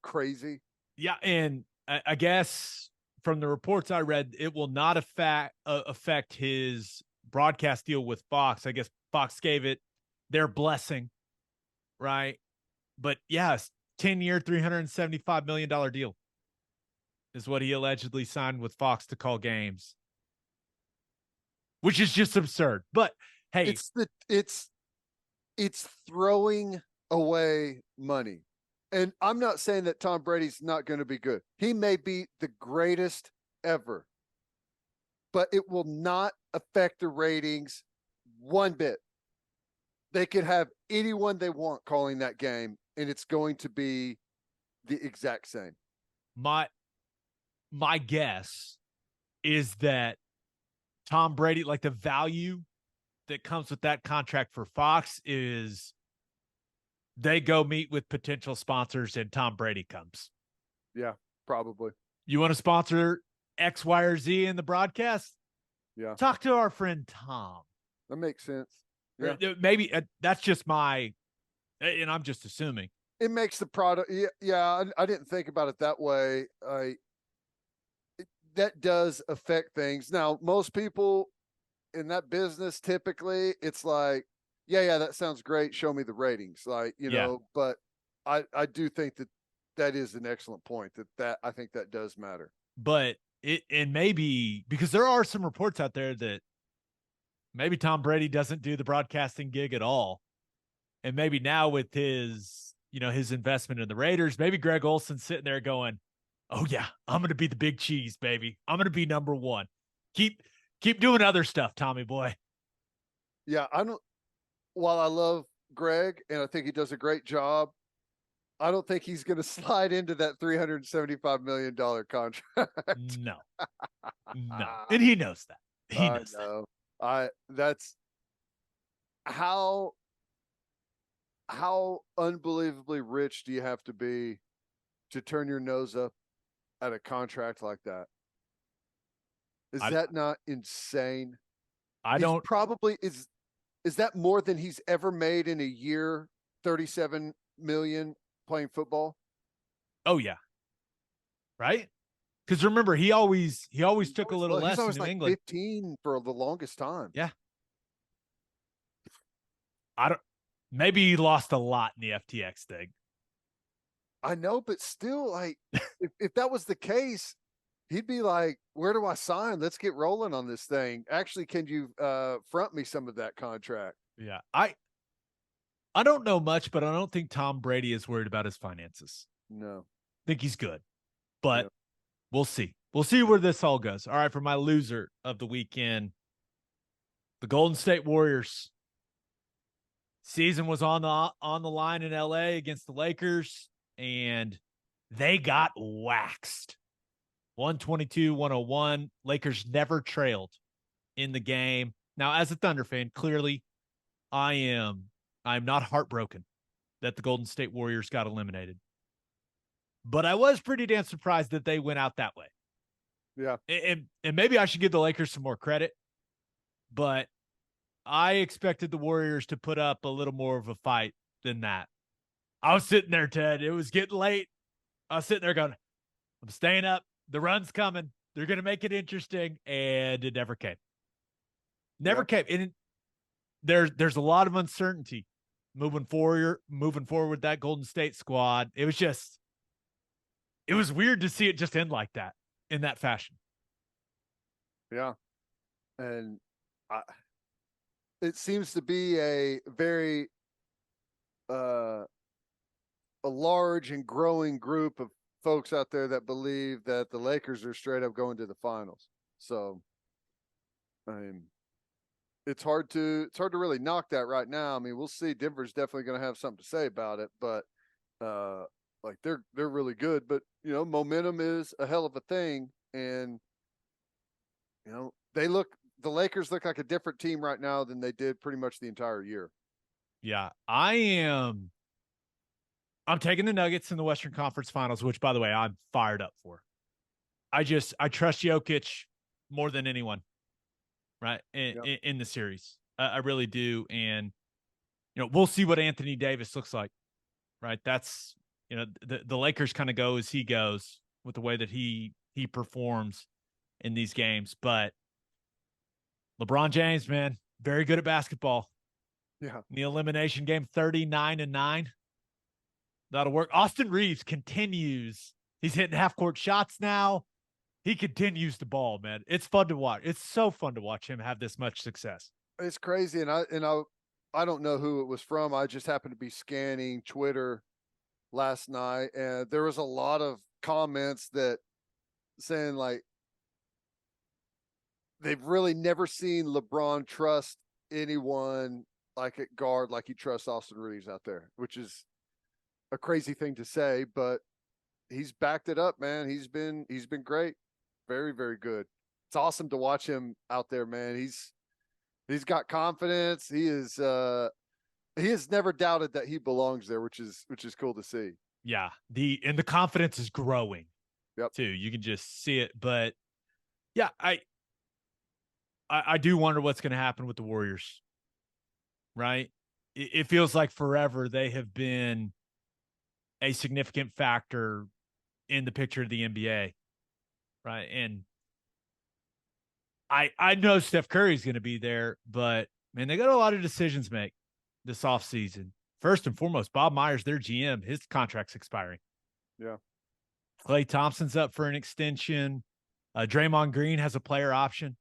Speaker 2: crazy?
Speaker 1: Yeah. And I guess from the reports I read, it will not affect his broadcast deal with Fox. I guess Fox gave it their blessing, right? But yes, 10-year, $375 million deal is what he allegedly signed with Fox to call games, which is just absurd. But hey,
Speaker 2: it's throwing away money. And I'm not saying that Tom Brady's not going to be good. He may be the greatest ever, but it will not affect the ratings one bit. They could have anyone they want calling that game, and it's going to be the exact same.
Speaker 1: My guess is that Tom Brady, like the value that comes with that contract for Fox is they go meet with potential sponsors and Tom Brady comes.
Speaker 2: Yeah, probably.
Speaker 1: You want to sponsor X, Y, or Z in the broadcast?
Speaker 2: Yeah.
Speaker 1: Talk to our friend Tom.
Speaker 2: That makes sense. Yeah.
Speaker 1: Maybe that's just my, and I'm just assuming.
Speaker 2: It makes the product. Yeah. I didn't think about it that way. That does affect things. Now, most people in that business, typically it's like, yeah, that sounds great. Show me the ratings. Like,
Speaker 1: Yeah.
Speaker 2: but I do think that is an excellent point that I think that does matter.
Speaker 1: But and maybe because there are some reports out there that maybe Tom Brady doesn't do the broadcasting gig at all. And maybe now with his investment in the Raiders, maybe Greg Olson's sitting there going, "Oh yeah, I'm going to be the big cheese, baby. I'm going to be number one. Keep doing other stuff, Tommy boy."
Speaker 2: Yeah, while I love Greg and I think he does a great job, I don't think he's going to slide into that $375 million contract.
Speaker 1: No, and he knows that. He knows
Speaker 2: know. That's how unbelievably rich do you have to be to turn your nose up at a contract like that? Is that not insane?
Speaker 1: I don't.
Speaker 2: Probably is that more than he's ever made in a year? 37 million playing football.
Speaker 1: Oh yeah, right. Because remember, he always took a little less in New
Speaker 2: like
Speaker 1: England.
Speaker 2: 15 for the longest time.
Speaker 1: Yeah. Maybe he lost a lot in the FTX thing.
Speaker 2: I know, but still, like, if that was the case, he'd be like, "Where do I sign? Let's get rolling on this thing." Actually, can you front me some of that contract?
Speaker 1: Yeah, I don't know much, but I don't think Tom Brady is worried about his finances.
Speaker 2: No,
Speaker 1: I think he's good, but we'll see. We'll see where this all goes. All right, for my loser of the weekend, the Golden State Warriors. Season was on the line in LA against the Lakers, and they got waxed. 122-101. Lakers never trailed in the game. Now, as a Thunder fan, clearly I'm not heartbroken that the Golden State Warriors got eliminated. But I was pretty damn surprised that they went out that way.
Speaker 2: Yeah.
Speaker 1: And maybe I should give the Lakers some more credit, but I expected the Warriors to put up a little more of a fight than that. I was sitting there, Ted. It was getting late. I was sitting there going, I'm staying up. The run's coming. They're going to make it interesting. And it never came. Never came. And there's a lot of uncertainty moving forward with that Golden State squad. It was weird to see it just end like that in that fashion.
Speaker 2: Yeah. And it seems to be a very a large and growing group of folks out there that believe that the Lakers are straight up going to the finals. So, I mean, it's hard to really knock that right now. I mean, we'll see. Denver's definitely going to have something to say about it, but like they're really good. But momentum is a hell of a thing, and the Lakers look like a different team right now than they did pretty much the entire year.
Speaker 1: Yeah, I'm taking the Nuggets in the Western Conference Finals, which, by the way, I'm fired up for. I trust Jokic more than anyone, right, in the series. I really do. And, we'll see what Anthony Davis looks like, right? That's, the Lakers kind of go as he goes with the way that he performs in these games. But LeBron James, man, very good at basketball.
Speaker 2: Yeah.
Speaker 1: In the elimination game, 39-9. That'll work. Austin Reeves continues. He's hitting half-court shots now. He continues the ball, man. It's fun to watch. It's so fun to watch him have this much success.
Speaker 2: It's crazy, and I don't know who it was from. I just happened to be scanning Twitter last night, and there was a lot of comments that saying like they've really never seen LeBron trust anyone like at guard like he trusts Austin Reeves out there, which is a crazy thing to say, but he's backed it up, man. He's been great. Very, very good. It's awesome to watch him out there, man. He's got confidence. He has never doubted that he belongs there, which is cool to see.
Speaker 1: Yeah. The confidence is growing.
Speaker 2: Yep.
Speaker 1: Too. You can just see it. But yeah, I do wonder what's going to happen with the Warriors, right? It feels like forever they have been a significant factor in the picture of the NBA, right? And I know Steph Curry's going to be there, but man, they got a lot of decisions to make this offseason. First and foremost, Bob Myers, their GM, his contract's expiring.
Speaker 2: Yeah.
Speaker 1: Klay Thompson's up for an extension. Draymond Green has a player option.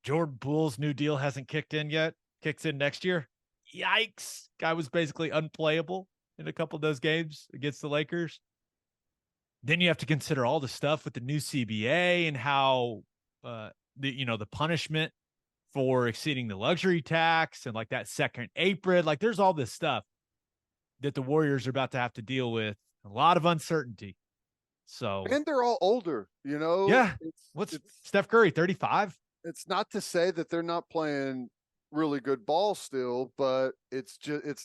Speaker 1: Jordan Poole's new deal hasn't kicked in yet. Kicks in next year. Yikes. Guy was basically unplayable in a couple of those games against the Lakers. Then you have to consider all the stuff with the new CBA and how the punishment for exceeding the luxury tax and like that second apron. Like there's all this stuff that the Warriors are about to have to deal with. A lot of uncertainty. So
Speaker 2: And they're all older, you know.
Speaker 1: Yeah. What's Steph Curry, 35?
Speaker 2: It's not to say that they're not playing really good ball still, but it's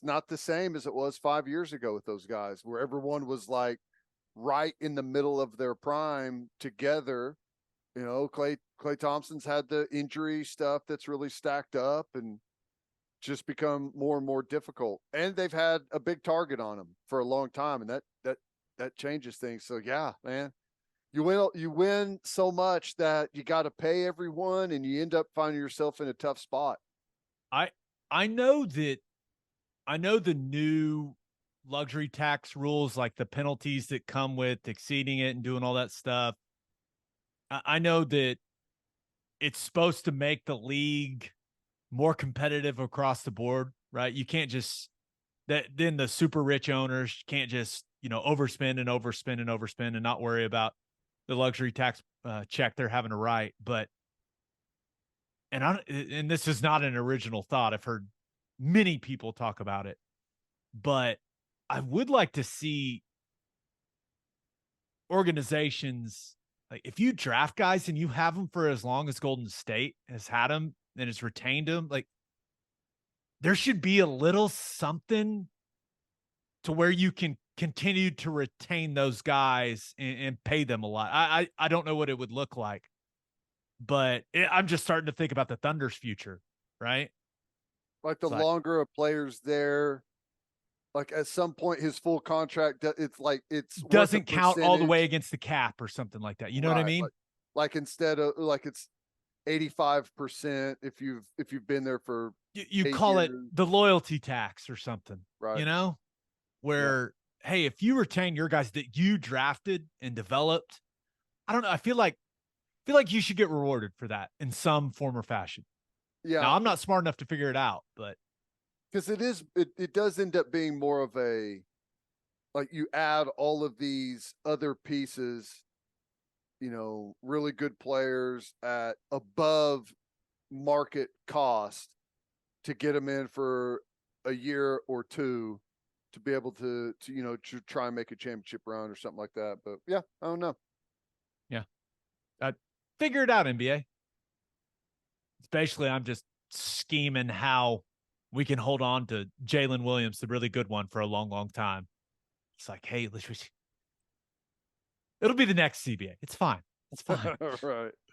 Speaker 2: not the same as it was 5 years ago with those guys, where everyone was like right in the middle of their prime together. You know, Klay Thompson's had the injury stuff that's really stacked up and just become more and more difficult. And they've had a big target on them for a long time, and that changes things. So yeah, man. You win so much that you got to pay everyone, and you end up finding yourself in a tough spot.
Speaker 1: I know the new luxury tax rules, like the penalties that come with exceeding it and doing all that stuff. I know that it's supposed to make the league more competitive across the board, right? You can't just then the super rich owners can't just, overspend and overspend and overspend and not worry about the luxury tax check they're having to write. But and this is not an original thought. I've heard many people talk about it, but I would like to see organizations, like if you draft guys and you have them for as long as Golden State has had them and has retained them, like there should be a little something to where you can continue to retain those guys and pay them a lot. I don't know what it would look like, but I'm just starting to think about the Thunder's future, right?
Speaker 2: Like the longer a player's there, like at some point his full contract, it's
Speaker 1: doesn't count all the way against the cap or something like that. You know what I mean?
Speaker 2: Like instead of like it's 85% if you've been there for
Speaker 1: you call it the loyalty tax or something,
Speaker 2: right?
Speaker 1: Where hey, if you retain your guys that you drafted and developed, I don't know. I feel like you should get rewarded for that in some form or fashion.
Speaker 2: Yeah.
Speaker 1: Now, I'm not smart enough to figure it out, but
Speaker 2: because it does end up being more of a, like you add all of these other pieces, really good players at above market cost to get them in for a year or two to be able to try and make a championship run or something like that. But yeah, I don't know.
Speaker 1: Yeah. Figure it out, NBA. Especially, I'm just scheming how we can hold on to Jalen Williams, the really good one, for a long, long time. It's like, hey, it'll be the next CBA. It's fine. It's fine.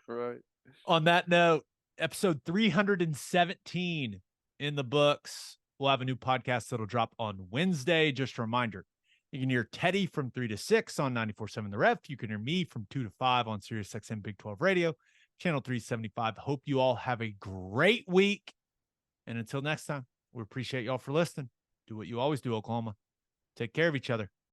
Speaker 2: Right.
Speaker 1: On that note, episode 317 in the books. We'll have a new podcast that'll drop on Wednesday. Just a reminder, you can hear Teddy from 3 to 6 on 94.7 The Ref. You can hear me from 2 to 5 on SiriusXM Big 12 Radio, channel 375. Hope you all have a great week. And until next time, we appreciate y'all for listening. Do what you always do, Oklahoma. Take care of each other.